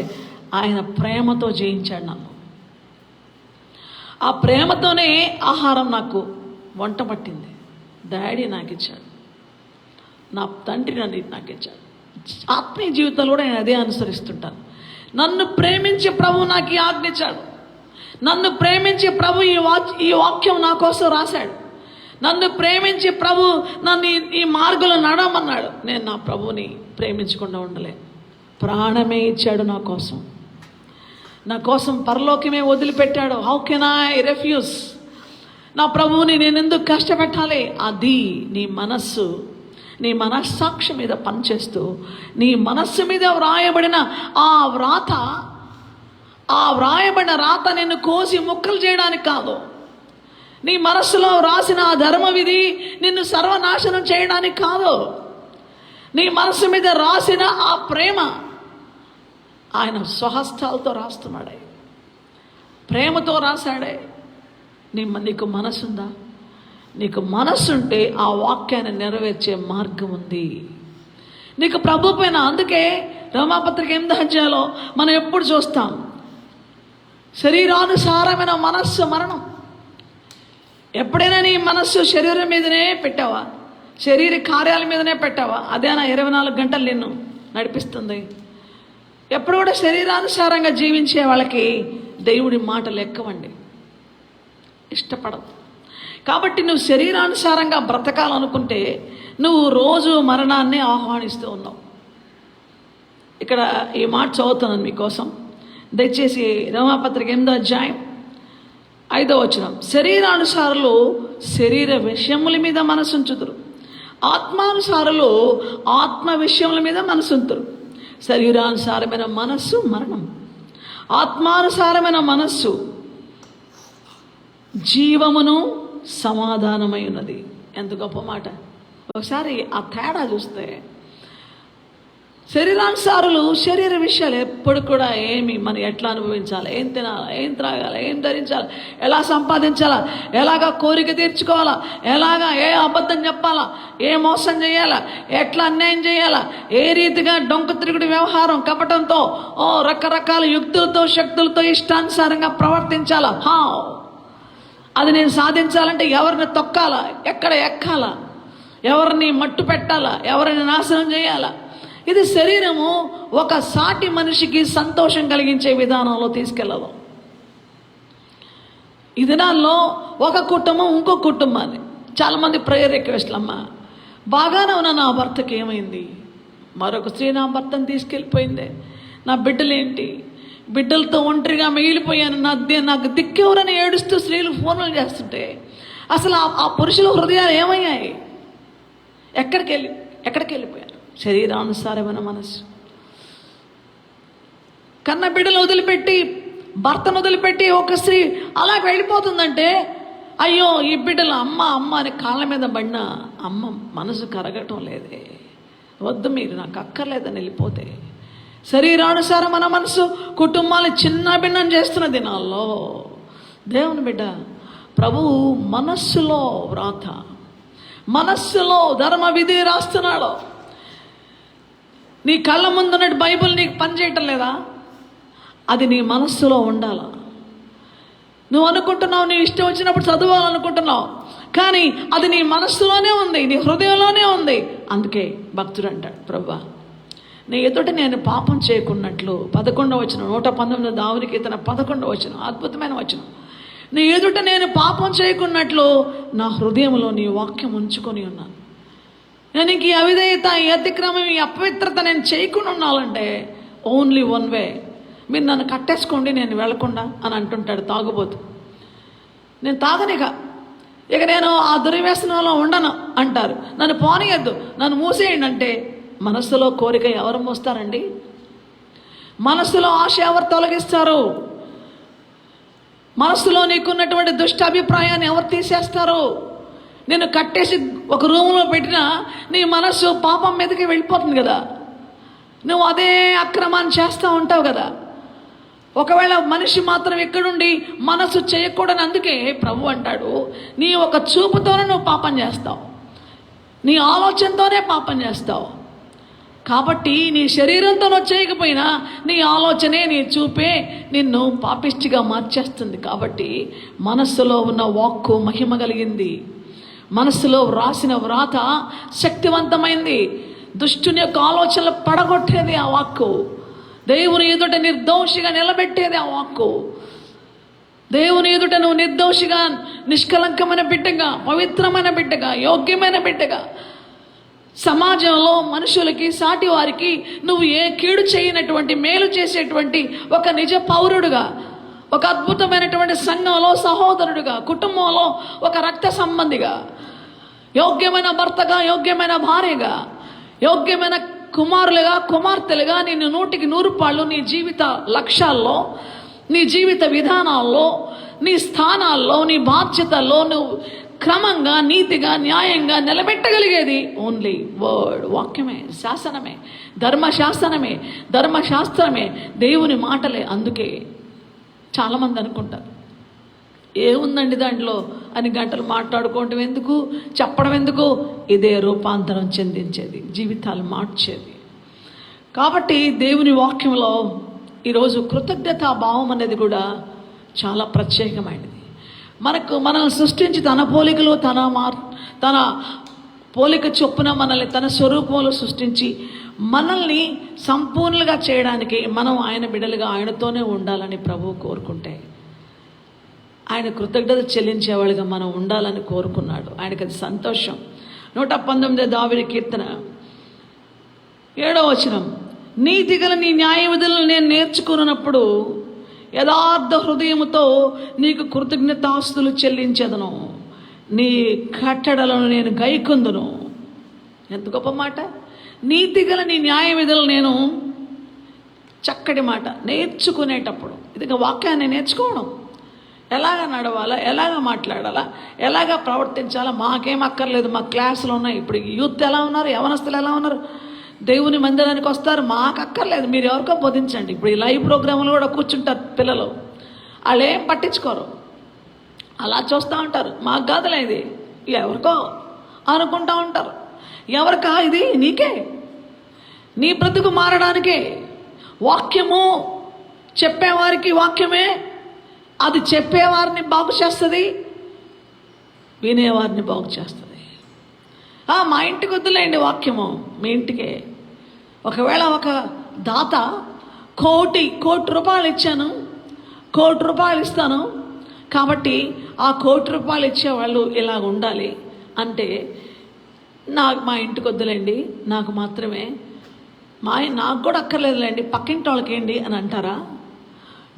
ఆయన ప్రేమతో జయించాడు నన్ను. ఆ ప్రేమతోనే ఆహారం నాకు వంట పట్టింది. డాడీ నాకు ఇచ్చాడు, నా తండ్రి నాకు ఇచ్చాడు. ఆత్మీయ జీవితంలో కూడా నేను అదే అనుసరిస్తుంటాను. నన్ను ప్రేమించే ప్రభు నాకు ఈ ఆజ్ఞ ఇచ్చాడు, నన్ను ప్రేమించే ప్రభు ఈ వాక్యం నా కోసం రాశాడు, నన్ను ప్రేమించే ప్రభు నన్ను ఈ మార్గంలో నడమన్నాడు. నేను నా ప్రభుని ప్రేమించకుండా ఉండలేను. ప్రాణమే ఇచ్చాడు నా కోసం పరలోకమే వదిలిపెట్టాడు. How can I refuge? నా ప్రభువుని నేను ఎందుకు కష్టపెట్టాలి? అది నీ మనస్సాక్షి మీద పనిచేస్తూ, నీ మనస్సు మీద వ్రాయబడిన ఆ వ్రాయబడిన రాత నిన్ను కోసి ముక్కలు చేయడానికి కాదు. నీ మనస్సులో రాసిన ఆ ధర్మ విధి నిన్ను సర్వనాశనం చేయడానికి కాదు. నీ మనస్సు మీద రాసిన ఆ ప్రేమ ఆయన స్వహస్తాలతో రాస్తున్నాడే, ప్రేమతో రాశాడే. నీకు మనసుందా? నీకు మనస్సుంటే ఆ వాక్యాన్ని నెరవేర్చే మార్గం ఉంది నీకు ప్రభు పైన. అందుకే రోమాపత్రిక 8వ అధ్యాయంలో మనం ఎప్పుడు చూస్తాం, శరీరానుసారమైన మనస్సు మరణం. ఎప్పుడైనా నీ మనస్సు శరీరం మీదనే పెట్టావా? శరీర కార్యాల మీదనే పెట్టావా? అదేనా 24 గంటలు నిన్ను నడిపిస్తుంది? ఎప్పుడు కూడా శరీరానుసారంగా జీవించే వాళ్ళకి దేవుడి మాటలు ఎక్కవండి, ఇష్టపడదు. కాబట్టి నువ్వు శరీరానుసారంగా బ్రతకాలనుకుంటే నువ్వు రోజు మరణాన్ని ఆహ్వానిస్తూ ఉన్నావు. ఇక్కడ ఈ మాట చదువుతున్నాను మీకోసం, దయచేసి రోమాపత్రిక 8వ అధ్యాయం 5వ వచనం. శరీరానుసారులు శరీర విషయముల మీద మనసుంచుదురు, ఆత్మానుసారులు ఆత్మ విషయముల మీద మనసుంతురు, శరీరానుసారమైన మనస్సు మరణం, ఆత్మానుసారమైన మనస్సు జీవమును సమాధానమై ఉన్నది. ఎంత గొప్ప మాట! ఒకసారి ఆ తేడా చూస్తే, శరీరానుసారులు శరీర విషయాలు ఎప్పుడు కూడా మనం ఎట్లా అనుభవించాలి, ఏం తినాలా, ఏం త్రాగాల, ఏం ధరించాలా, ఎలా సంపాదించాలా, ఎలాగా కోరిక తీర్చుకోవాలా, ఎలాగా ఏ అబద్ధం చెప్పాలా, ఏ మోసం చేయాలా, ఎట్లా అన్యాయం చేయాలా, ఏ రీతిగా డొంక తిరుగుడు వ్యవహారం కపటంతో రకరకాల యుక్తులతో శక్తులతో ఇష్టానుసారంగా ప్రవర్తించాలా. అది నేను సాధించాలంటే ఎవరిని తొక్కాలా, ఎక్కడ ఎక్కాలా, ఎవరిని మట్టు పెట్టాలా, ఎవరిని నాశనం చేయాలా. ఇది శరీరము ఒక సాటి మనిషికి సంతోషం కలిగించే విధానంలో తీసుకెళ్ళదు. ఈ దినాల్లో ఒక కుటుంబం ఇంకో కుటుంబాన్ని, చాలామంది ప్రేయర్ రిక్వెస్ట్లు, అమ్మ బాగానే ఉన్న నా భర్తకి ఏమైంది, మరొక స్త్రీ నా భర్తను తీసుకెళ్ళిపోయిందే, నా బిడ్డలేంటి, బిడ్డలతో ఒంటరిగా మిగిలిపోయాను, నాకు దిక్కెవరని ఏడుస్తూ స్త్రీలు ఫోన్లు చేస్తుంటే అసలు ఆ పురుషుల హృదయాలు ఏమయ్యాయి, ఎక్కడికి వెళ్ళిపోయారు? శరీరానుసారమైన మనసు. కన్న బిడ్డలు వదిలిపెట్టి, భర్తను వదిలిపెట్టి ఒక స్త్రీ అలా వెళ్ళిపోతుందంటే, అయ్యో ఈ బిడ్డలు అమ్మ అని కాళ్ళ మీద పడిన అమ్మ మనసు కరగటం లేదే, వద్దు మీరు నాకు అక్కర్లేదని వెళ్ళిపోతే. శరీరానుసారమైన మనసు కుటుంబాలు చిన్న భిన్నం చేస్తున్న దినాల్లో దేవుని బిడ్డ ప్రభువు మనస్సులో వ్రాత, మనస్సులో ధర్మ విధి రాస్తున్నాడు. నీ కళ్ళ ముందున్నట్టు బైబిల్ నీకు పనిచేయటం లేదా? అది నీ మనస్సులో ఉండాలా. నువ్వు అనుకుంటున్నావు, నీ ఇష్టం వచ్చినప్పుడు చదవాలనుకుంటున్నావు, కానీ అది నీ మనస్సులోనే ఉంది, నీ హృదయంలోనే ఉంది. అందుకే భక్తుడు అంటాడు, ప్రభువా నీ ఎదుట నేను పాపం చేయకున్నట్లు. 11వ వచనం, 119 దావీదు కీర్తన 11వ వచనం, అద్భుతమైన వచనం. నీ ఎదుట నేను పాపం చేయకున్నట్లు నా హృదయంలో నీ వాక్యం ఉంచుకొని ఉన్నాను. నేను ఇంక ఈ అవిధేయత, ఈ అతిక్రమం, ఈ అపవిత్రత నేను చేయకుండా ఉండాలంటే ఓన్లీ వన్ వే, మీరు నన్ను కట్టేసుకోండి నేను వెళ్లకుండా అని అంటుంటాడు తాగుబోతు. నేను తాగనిక, ఇక నేను ఆ దుర్వ్యసనంలో ఉండను అంటారు. నన్ను పోనీయద్దు, నన్ను మూసేయండి అంటే మనస్సులో కోరిక ఎవరు మోస్తారండి? మనస్సులో ఆశ ఎవరు తొలగిస్తారు? మనస్సులో నీకున్నటువంటి దుష్ట అభిప్రాయాన్ని ఎవరు తీసేస్తారు? నేను కట్టేసి ఒక రూమ్లో పెట్టినా నీ మనస్సు పాపం మీదకి వెళ్ళిపోతుంది కదా, నువ్వు అదే అక్రమాన్ని చేస్తూ ఉంటావు కదా. ఒకవేళ మనిషి మాత్రం ఎక్కడుండి మనస్సు చేయకూడని, అందుకే ప్రభు అంటాడు, నీ ఒక చూపుతోనే నువ్వు పాపం చేస్తావు, నీ ఆలోచనతోనే పాపం చేస్తావు. కాబట్టి నీ శరీరంతో నువ్వు చేయకపోయినా నీ ఆలోచనే, నీ చూపే నిన్ను పాపిష్టిగా మార్చేస్తుంది. కాబట్టి మనస్సులో ఉన్న వాక్కు మహిమ కలిగింది, మనస్సులో వ్రాసిన వ్రాత శక్తివంతమైంది. దుష్టుని యొక్క ఆలోచనలు పడగొట్టేది ఆ వాక్కు, దేవుని ఎదుట నిర్దోషిగా నిలబెట్టేది ఆ వాక్కు. దేవుని ఎదుట నువ్వు నిర్దోషిగా, నిష్కలంకమైన బిడ్డగా, పవిత్రమైన బిడ్డగా, యోగ్యమైన బిడ్డగా, సమాజంలో మనుషులకి, సాటి వారికి నువ్వు ఏ కీడు చేయనటువంటి మేలు చేసేటువంటి ఒక నిజ పౌరుడుగా, ఒక అద్భుతమైనటువంటి సంఘంలో సహోదరుడుగా, కుటుంబంలో ఒక రక్త సంబంధిగా, యోగ్యమైన భర్తగా, యోగ్యమైన భార్యగా, యోగ్యమైన కుమారులుగా, కుమార్తెలుగా నిన్ను 100కి 100 పాళ్ళు నీ జీవిత లక్ష్యాల్లో, నీ జీవిత విధానాల్లో, నీ స్థానాల్లో, నీ బాధ్యతల్లో నువ్వు క్రమంగా, నీతిగా, న్యాయంగా నిలబెట్టగలిగేది ఓన్లీ వర్డ్, వాక్యమే, శాసనమే, ధర్మశాస్త్రమే, ధర్మశాస్త్రమే, దేవుని మాటలే. అందుకే చాలామంది అనుకుంటారు ఏముందండి దాంట్లో అని గంటలు మాట్లాడుకోవటం ఎందుకు, చెప్పడం ఎందుకు? ఇదే రూపాంతరం చెందించేది, జీవితాలు మార్చేది. కాబట్టి దేవుని వాక్యంలో ఈరోజు కృతజ్ఞతా భావం అనేది కూడా చాలా ప్రత్యేకమైనది. మనల్ని సృష్టించి తన పోలికలు, తన పోలిక చొప్పున మనల్ని తన స్వరూపంలో సృష్టించి మనల్ని సంపూర్ణంగా చేయడానికి మనం ఆయన బిడ్డలుగా ఆయనతోనే ఉండాలని ప్రభువు కోరుకుంటే, ఆయన కృతజ్ఞత చెల్లించేవాళ్ళుగా మనం ఉండాలని కోరుకున్నాడు. ఆయనకు అది సంతోషం. 119 దావీదు కీర్తన 7వ వచనం, నీతిగల నీ న్యాయ విధులను నేను నేర్చుకున్నప్పుడు యథార్థ హృదయముతో నీకు కృతజ్ఞతాస్తులు చెల్లించెదను, నీ కట్టడలను నేను గైకొందును. ఎంత గొప్ప మాట! నీతి గల నీ న్యాయ విధులు నేను, చక్కటి మాట, నేర్చుకునేటప్పుడు ఇది వాక్యాన్ని నేర్చుకోవడం, ఎలాగ నడవాలా, ఎలాగ మాట్లాడాలా, ఎలాగ ప్రవర్తించాలా మాకేం అక్కర్లేదు. మా క్లాసులు ఉన్నాయి. ఇప్పుడు యూత్ ఎలా ఉన్నారు, యవనస్తులు ఎలా ఉన్నారు, దేవుని మందిరానికి వస్తారు, మాకు అక్కర్లేదు, మీరు ఎవరికో బోధించండి. ఇప్పుడు ఈ లైవ్ ప్రోగ్రాంలు కూడా కూర్చుంటారు పిల్లలు, వాళ్ళు ఏం పట్టించుకోరు, అలా చూస్తూ ఉంటారు. మాకు కాదులే ఇది, ఎవరికో అనుకుంటూ ఉంటారు. ఎవరికా ఇది? నీకే, నీ బ్రతుకు మారడానికే. వాక్యము చెప్పేవారికి వాక్యమే అది చెప్పేవారిని బాగు చేస్తుంది, వినేవారిని బాగు చేస్తుంది. మా ఇంటికి వద్దులేండి వాక్యము, మీ ఇంటికే. ఒకవేళ ఒక దాత కోటి రూపాయలు ఇచ్చాను, ₹1,00,00,000 ఇస్తాను కాబట్టి ఆ ₹1,00,00,000 ఇచ్చేవాళ్ళు ఇలా ఉండాలి అంటే, మా ఇంటికి వద్దులేండి, నాకు మాత్రమే, నాకు కూడా అక్కర్లేదులేండి, పక్కింటి వాళ్ళకి ఏంటి అని అంటారా?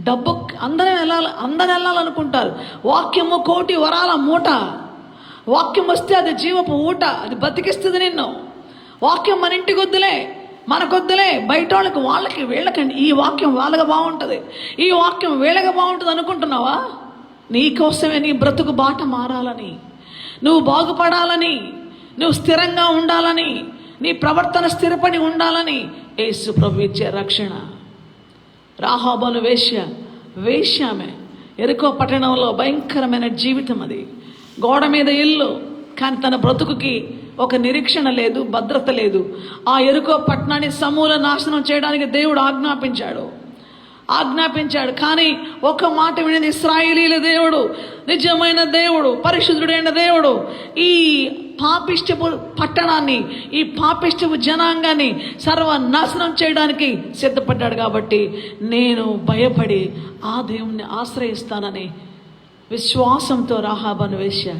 డబ్బు అందరూ వెళ్ళాలనుకుంటారు. వాక్యము 1,00,00,000 వరాల మూట. వాక్యం వస్తే అది జీవపు ఊట, అది బతికిస్తుంది నిన్ను. వాక్యం మన ఇంటికి వద్దులే, మనకొద్దులే, బయట వాళ్ళకి వీళ్ళకండి. ఈ వాక్యం వాళ్ళగా బాగుంటుంది, ఈ వాక్యం వీళ్ళగా బాగుంటుంది అనుకుంటున్నావా? నీకోసమే నీ బ్రతుకు బాట మారాలని, నువ్వు బాగుపడాలని, నువ్వు స్థిరంగా ఉండాలని, నీ ప్రవర్తన స్థిరపడి ఉండాలని యేసు ప్రభు ఇచ్చే రక్షణ. రాహాబను వేశ్యామె, ఎరుకో పట్టణంలో భయంకరమైన జీవితం. అది గోడ మీద ఇల్లు, కానీ తన బ్రతుకుకి ఒక నిరీక్షణ లేదు, భద్రత లేదు. ఆ ఎరుకో పట్టణాన్ని సమూల నాశనం చేయడానికి దేవుడు ఆజ్ఞాపించాడు. కానీ ఒక మాట వినేది ఇశ్రాయేలీల దేవుడు, నిజమైన దేవుడు, పరిశుద్ధుడైన దేవుడు ఈ పాపిష్టపు పట్టణాన్ని, ఈ పాపిష్టపు జనాంగాన్ని సర్వనాశనం చేయడానికి సిద్ధపడ్డాడు. కాబట్టి నేను భయపడి ఆ దేవుణ్ణి ఆశ్రయిస్తానని విశ్వాసంతో రాహాబను వేశ్య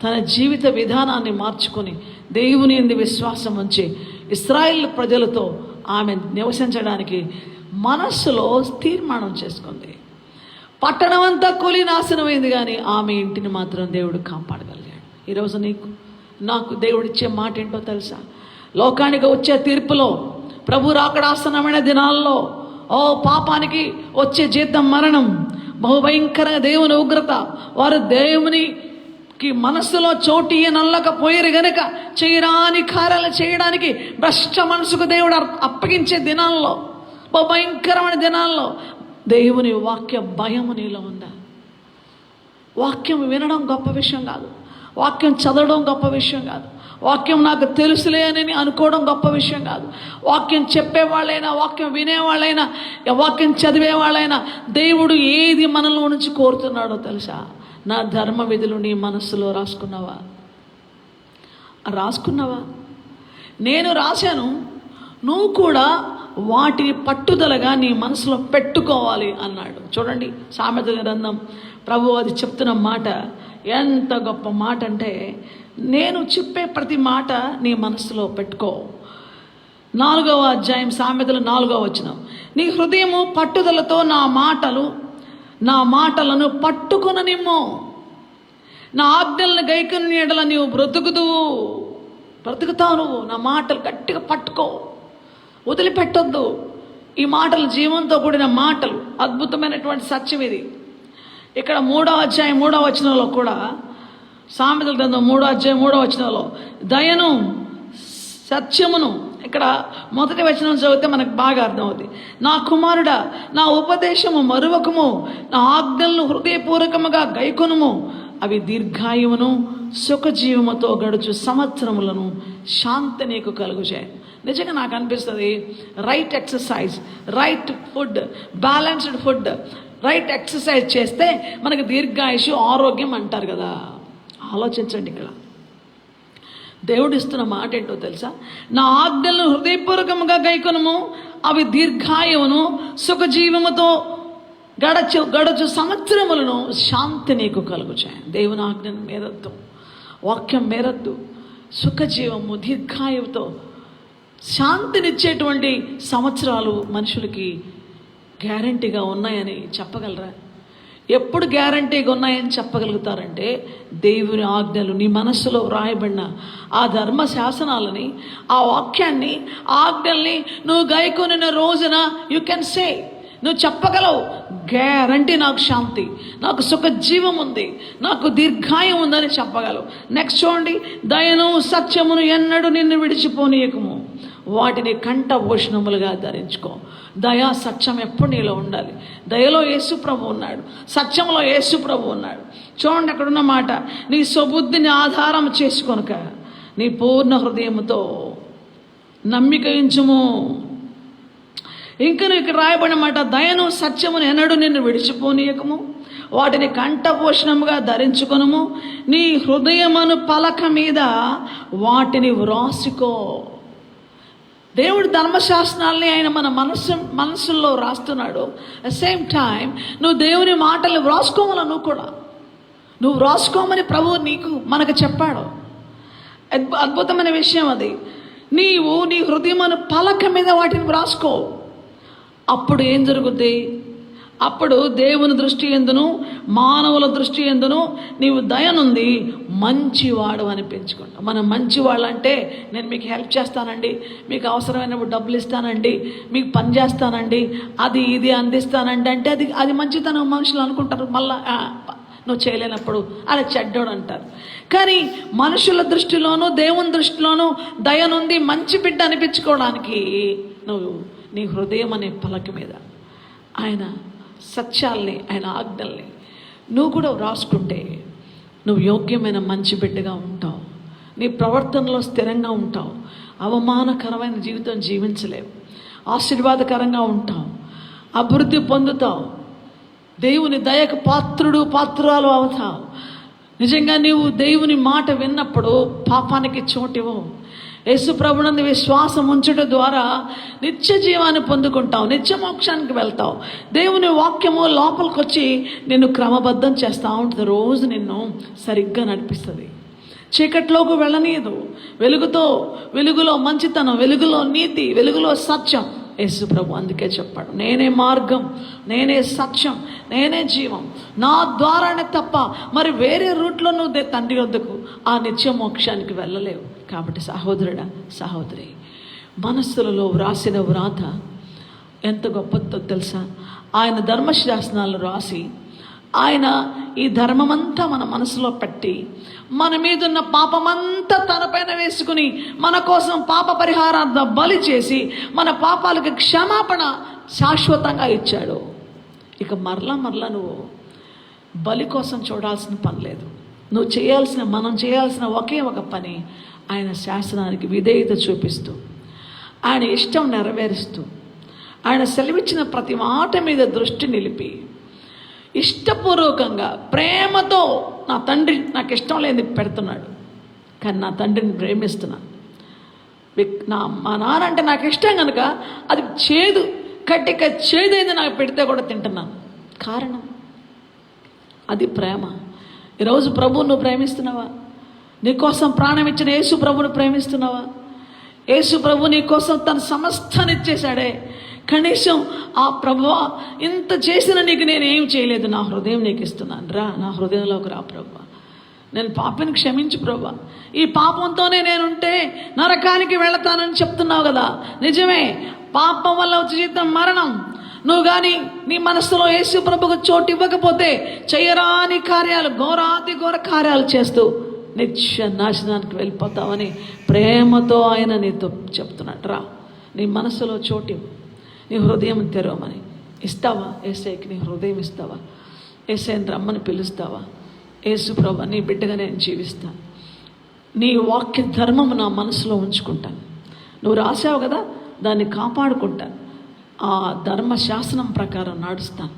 తన జీవిత విధానాన్ని మార్చుకొని దేవుని యందు విశ్వాసం ఉంచి ఇశ్రాయేలు ప్రజలతో ఆమె నివసించడానికి మనస్సులో తీర్మానం చేసుకుంది. పట్టణం అంతా కూలి నాశనమైంది, కానీ ఆమె ఇంటిని మాత్రం దేవుడు కాపాడగలిగాడు. ఈరోజు నాకు దేవుడిచ్చే మాట ఏంటో తెలుసా? లోకానికి వచ్చే తీర్పులో, ప్రభు రాకడాసనమైన దినాల్లో, పాపానికి వచ్చే జీతం మరణం, బహుభయంకరంగా దేవుని ఉగ్రత. వారు దేవునికి మనస్సులో చోటు నల్లకపోయారు గనుక చేయరాని కార్యాలు చేయడానికి భ్రష్ట మనసుకు దేవుడు అప్పగించే దినాల్లో, బహుభయంకరమైన దినాల్లో దేవుని వాక్య భయము నీలో ఉందా? వాక్యం వినడం గొప్ప విషయం కాదు, వాక్యం చదవడం గొప్ప విషయం కాదు, వాక్యం నాకు తెలుసులే అని అనుకోవడం గొప్ప విషయం కాదు. వాక్యం చెప్పేవాళ్ళైనా, వాక్యం వినేవాళ్ళైనా, వాక్యం చదివేవాళ్ళైనా దేవుడు ఏది మనలో నుంచి కోరుతున్నాడో తెలుసా? నా ధర్మ విధులు నీ మనస్సులో రాసుకున్నావా? నేను రాశాను, నువ్వు కూడా వాటిని పట్టుదలగా నీ మనసులో పెట్టుకోవాలి అన్నాడు. చూడండి, సామెతల గ్రంథం ప్రభు అది చెప్తున్న మాట ఎంత గొప్ప మాట అంటే, నేను చెప్పే ప్రతి మాట నీ మనసులో పెట్టుకో. 4వ అధ్యాయం సామెతలు 4వ వచనం, నీ హృదయము పట్టుదలతో నా మాటలను పట్టుకొననిమ్ము, నా ఆజ్ఞలను గైకొనిన యెడల నీవు బ్రతుకుతావు. నువ్వు నా మాటలు గట్టిగా పట్టుకో, వదిలిపెట్టొద్దు. ఈ మాటలు జీవంతో కూడిన మాటలు, అద్భుతమైనటువంటి సత్యం ఇది. ఇక్కడ 3వ అధ్యాయం 3వ వచనంలో కూడా, సామెతల గ్రంథం 3వ అధ్యాయం 3వ వచనంలో దయను సత్యమును, ఇక్కడ 1వ వచనం చదివితే మనకు బాగా అర్థమవుతుంది. నా కుమారుడా, నా ఉపదేశము మరువకము, నా ఆజ్ఞలను హృదయపూర్వకముగా గైకొనుము, అవి దీర్ఘాయువును సుఖజీవముతో గడుచు సంవత్సరములను శాంతి నీకు కలుగుచేయి. నిజంగా నాకు అనిపిస్తుంది, right exercise, right food, balanced food, right exercise చేస్తే మనకి దీర్ఘాయుషు, ఆరోగ్యం అంటారు కదా. ఆలోచించండి, ఇక్కడ దేవుడు ఇస్తున్న మాట ఏంటో తెలుసా? నా ఆజ్ఞలను హృదయపూర్వకముగా గైకొనుము, అవి దీర్ఘాయువును సుఖజీవముతో గడచు సంవత్సరములను శాంతి నీకు కలుగుచాయి. దేవుని ఆజ్ఞను మేరద్దు, వాక్యం మేరద్దు, సుఖజీవము దీర్ఘాయువుతో శాంతినిచ్చేటువంటి సంవత్సరాలు మనుషులకి గ్యారంటీగా ఉన్నాయని చెప్పగలరా? ఎప్పుడు గ్యారంటీగా ఉన్నాయని చెప్పగలుగుతారంటే దేవుని ఆజ్ఞలు నీ మనస్సులో వ్రాయబడిన ఆ ధర్మ శాసనాలని, ఆ వాక్యాన్ని, ఆజ్ఞల్ని నువ్వు గైకొనిన రోజున యు కెన్ సే, నువ్వు చెప్పగలవు, గ్యారంటీ నాకు శాంతి, నాకు సుఖ జీవం ఉంది, నాకు దీర్ఘాయం ఉందని చెప్పగలవు. నెక్స్ట్ చూడండి, దయను సత్యమును ఎన్నడూ నిన్ను విడిచిపోనీయకము, వాటిని కంఠభూషణములుగా ధరించుకో. దయా సత్యం ఎప్పుడు నీలో ఉండాలి. దయలో యేసు ప్రభు ఉన్నాడు, సత్యంలో యేసు ప్రభు ఉన్నాడు. చూడండి అక్కడున్న మాట, నీ స్వబుద్ధిని ఆధారం చేసుకొనక నీ పూర్ణ హృదయముతో నమ్మిక ఉంచుము. ఇంకా ఇక్కడ రాయబడిన మాట, దయను సత్యమును ఎన్నడూ నిన్ను విడిచిపోనీయకము, వాటిని కంఠభూషణముగా ధరించుకొనుము, నీ హృదయమును పలక మీద వాటిని వ్రాసుకో. దేవుడి ధర్మశాస్త్రాల్ని ఆయన మన మనసుల్లో రాస్తున్నాడు. అట్ సేమ్ టైం నువ్వు దేవుని మాటలు వ్రాసుకోవాలి. నువ్వు వ్రాసుకోమని ప్రభువు మనకు చెప్పాడు. అద్భుతమైన విషయం అది. నీవు నీ హృదయమును పలక మీద వాటిని వ్రాసుకో. అప్పుడు ఏం జరుగుద్ది? అప్పుడు దేవుని దృష్టి ఎందును, మానవుల దృష్టి ఎందును నీవు దయనుంది మంచివాడు అనిపించుకుంటావు. మనం మంచివాళ్ళు అంటే, నేను మీకు హెల్ప్ చేస్తానండి, మీకు అవసరమైనప్పుడు డబ్బులు ఇస్తానండి, మీకు పని చేస్తానండి, అది ఇది అందిస్తానండి అంటే అది మంచితనం మనుషులు అనుకుంటారు. మళ్ళా నువ్వు చేయలేనప్పుడు అలా చెడ్డోడు అంటారు. కానీ మనుషుల దృష్టిలోనూ దేవుని దృష్టిలోనూ దయనుంది మంచి బిడ్డ అనిపించుకోవడానికి నువ్వు నీ హృదయం అనే పలక మీద ఆయన సత్యాల్ని, ఆయన ఆజ్ఞల్ని నువ్వు కూడా వ్రాసుకుంటే నువ్వు యోగ్యమైన మంచి బిడ్డగా ఉంటావు. నీ ప్రవర్తనలో స్థిరంగా ఉంటావు. అవమానకరమైన జీవితం జీవించలేవు. ఆశీర్వాదకరంగా ఉంటావు. అభివృద్ధి పొందుతావు. దేవుని దయకు పాత్రురాలు అవుతావు. నిజంగా నీవు దేవుని మాట విన్నప్పుడు పాపానికి చోటివ్వవు. యేసు ప్రభునందు విశ్వాసం ఉంచడం ద్వారా నిత్య జీవాన్ని పొందుకుంటావు, నిత్య మోక్షానికి వెళ్తావు. దేవుని వాక్యము లోపలికి వచ్చి నిన్ను క్రమబద్ధం చేస్తూ ఉంటుంది. రోజు నిన్ను సరిగ్గా నడిపిస్తుంది. చీకట్లోకి వెళ్ళనీయదు. వెలుగులో మంచితనం, వెలుగులో నీతి, వెలుగులో సత్యం. యేసు ప్రభు అందుకే చెప్పాడు, నేనే మార్గం, నేనే సత్యం, నేనే జీవం, నా ద్వారానే తప్ప మరి వేరే రూట్లో నువ్వు తండ్రి వద్దకు ఆ నిత్య మోక్షానికి వెళ్ళలేవు. కాబట్టి సహోదరుడా, సహోదరి, మనస్సులలో వ్రాసిన వ్రాత ఎంత గొప్పదో తెలుసా? ఆయన ధర్మశాసనాలు రాసి ఆయన ఈ ధర్మమంతా మన మనసులో పెట్టి మన మీదున్న పాపమంతా తనపైన వేసుకుని మన కోసం పాప పరిహారార్థ బలి చేసి మన పాపాలకు క్షమాపణ శాశ్వతంగా ఇచ్చాడు. ఇక మరలా నువ్వు బలి కోసం చూడాల్సిన పని లేదు. మనం చేయాల్సిన ఒకే ఒక పని, ఆయన శాసనానికి విధేయత చూపిస్తూ, ఆయన ఇష్టం నెరవేరుస్తూ, ఆయన సెలవిచ్చిన ప్రతి మాట మీద దృష్టి నిలిపి ఇష్టపూర్వకంగా ప్రేమతో, నా తండ్రి నాకు ఇష్టం లేని పెడుతున్నాడు కానీ నా తండ్రిని ప్రేమిస్తున్నాను, మా నాన్న అంటే నాకు ఇష్టం కనుక అది చేదైంది నాకు పెడితే కూడా తింటున్నాను. కారణం అది ప్రేమ. ఈరోజు ప్రభువును నువ్వు ప్రేమిస్తున్నావా? నీకోసం ప్రాణం ఇచ్చిన యేసు ప్రభువును ప్రేమిస్తున్నావా? యేసు ప్రభు నీ కోసం తన సమస్తాన్ని ఇచ్చేశాడే. కనీసం ఆ ప్రభువా ఇంత చేసిన నీకు నేను ఏం చేయలేదు, నా హృదయం నీకు ఇస్తున్నాను, రా నా హృదయంలోకి రా ప్రభువా, నేను పాపని క్షమించు ప్రభువా, ఈ పాపంతోనే నేనుంటే నరకానికి వెళతానని చెప్తున్నావు కదా. నిజమే, పాపం వల్ల వచ్చే జీతం మరణం. నువ్వు కానీ నీ మనస్సులో యేసు ప్రభుకు చోటు ఇవ్వకపోతే చేయరాని కార్యాలు, ఘోర కార్యాలు చేస్తూ నిత్య నాశనానికి వెళ్ళిపోతావని ప్రేమతో ఆయన నీతో చెప్తున్నాడు. రా, నీ మనసులో చోటు, నీ హృదయం తెరవమని. ఇస్తావా? యేసయ్యకి నీ హృదయం ఇస్తావా? యేసయ్యని రమ్మని పిలుస్తావా? యేసు ప్రభు నీ బిడ్డగా నేను జీవిస్తాను, నీ వాక్య ధర్మము నా మనసులో ఉంచుకుంటాను, నువ్వు రాసావు కదా దాన్ని కాపాడుకుంటాను, ఆ ధర్మశాసనం ప్రకారం నడుస్తాను,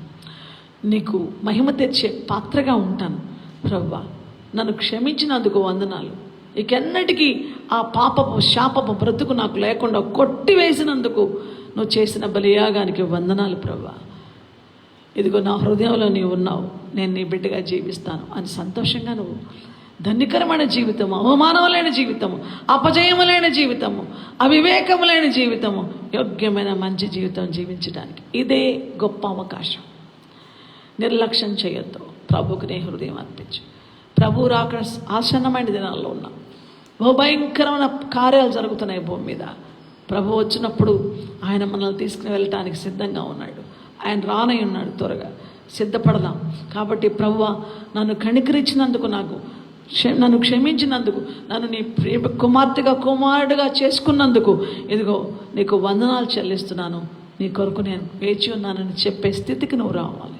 నీకు మహిమ తెచ్చే పాత్రగా ఉంటాను. ప్రభువా నన్ను క్షమించినందుకు వందనాలు, ఇకెన్నటికీ ఆ పాపపు శాపపు బ్రతుకు నాకు లేకుండా కొట్టివేసినందుకు నువ్వు చేసిన బలియాగానికి వందనాలు ప్రభువా. ఇదిగో నా హృదయంలో నీవు ఉన్నావు, నేను నీ బిడ్డగా జీవిస్తాను అని సంతోషంగా నువ్వు ధన్యకరమైన జీవితము, అవమానం లేని జీవితము, అపజయము లేని జీవితము, అవివేకము లేని జీవితము, యోగ్యమైన మంచి జీవితం జీవించడానికి ఇదే గొప్ప అవకాశం. నిర్లక్ష్యం చేయొద్దు. ప్రభువుకి నీ హృదయం అర్పించు. ప్రభు రాక ఆసన్నమైన దినాల్లో ఉన్నాం. భయంకరమైన కార్యాలు జరుగుతున్నాయి భూమి మీద. ప్రభు వచ్చినప్పుడు ఆయన మనల్ని తీసుకుని వెళ్ళటానికి సిద్ధంగా ఉన్నాడు. ఆయన రానై ఉన్నాడు. త్వరగా సిద్ధపడదాం. కాబట్టి ప్రభువా, నన్ను కనికరించినందుకు, నన్ను క్షమించినందుకు, నన్ను నీ ప్రేమ కుమారుడిగా చేసుకున్నందుకు ఇదిగో నీకు వందనాలు చెల్లిస్తున్నాను, నీ కొరకు నేను వేచి ఉన్నానని చెప్పే స్థితికి నువ్వు రావాలి.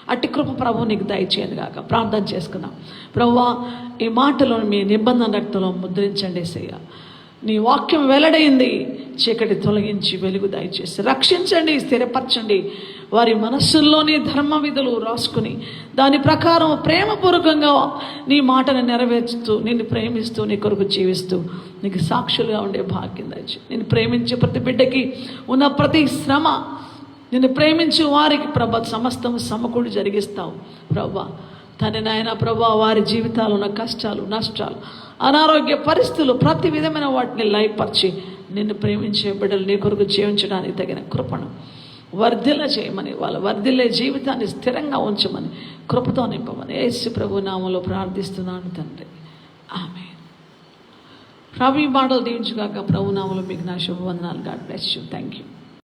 అట్టి కృప ప్రభు నీకు దయచేయను గాక. ప్రార్థన చేసుకుందాం. ప్రభువా, ఈ మాటలను మీ నిబంధన రక్తంలో ముద్రించండి యేసయ్య. నీ వాక్యం వెల్లడైంది. చీకటి తొలగించి వెలుగు దయచేసి రక్షించండి, స్థిరపరచండి. వారి మనస్సుల్లోని ధర్మ విధులు రాసుకుని దాని ప్రకారం ప్రేమపూర్వకంగా నీ మాటను నెరవేర్చుతూ, నిన్ను ప్రేమిస్తూ, నీ కొరకు జీవిస్తూ నీకు సాక్షులుగా ఉండే భాగ్యం దయచేసి. నిన్ను ప్రేమించే ప్రతి బిడ్డకి ఉన్న ప్రతి శ్రమ, నిన్ను ప్రేమించే వారికి ప్రభా సమస్తం సమకూడి జరిగిస్తావు ప్రభా. తండ్రి నాయన ప్రభా, వారి జీవితాలు ఉన్న కష్టాలు, నష్టాలు, అనారోగ్య పరిస్థితులు, ప్రతి విధమైన వాటిని లయపరిచి నిన్ను ప్రేమించే బిడ్డలు నీ కొరకు జీవించడానికి తగిన కృపను వర్ధిల్ల చేయమని, వాళ్ళ వర్ధిల్లే జీవితాన్ని స్థిరంగా ఉంచమని, కృపతో నింపమని యేసు ప్రభు నామములో ప్రార్థిస్తున్నాను తండ్రి. ఆమేన్. ప్రభు ఈ మాటలు దీవించుగాక. ప్రభు నామములో మీకు నా శుభవందనాలు. God bless you. Thank you.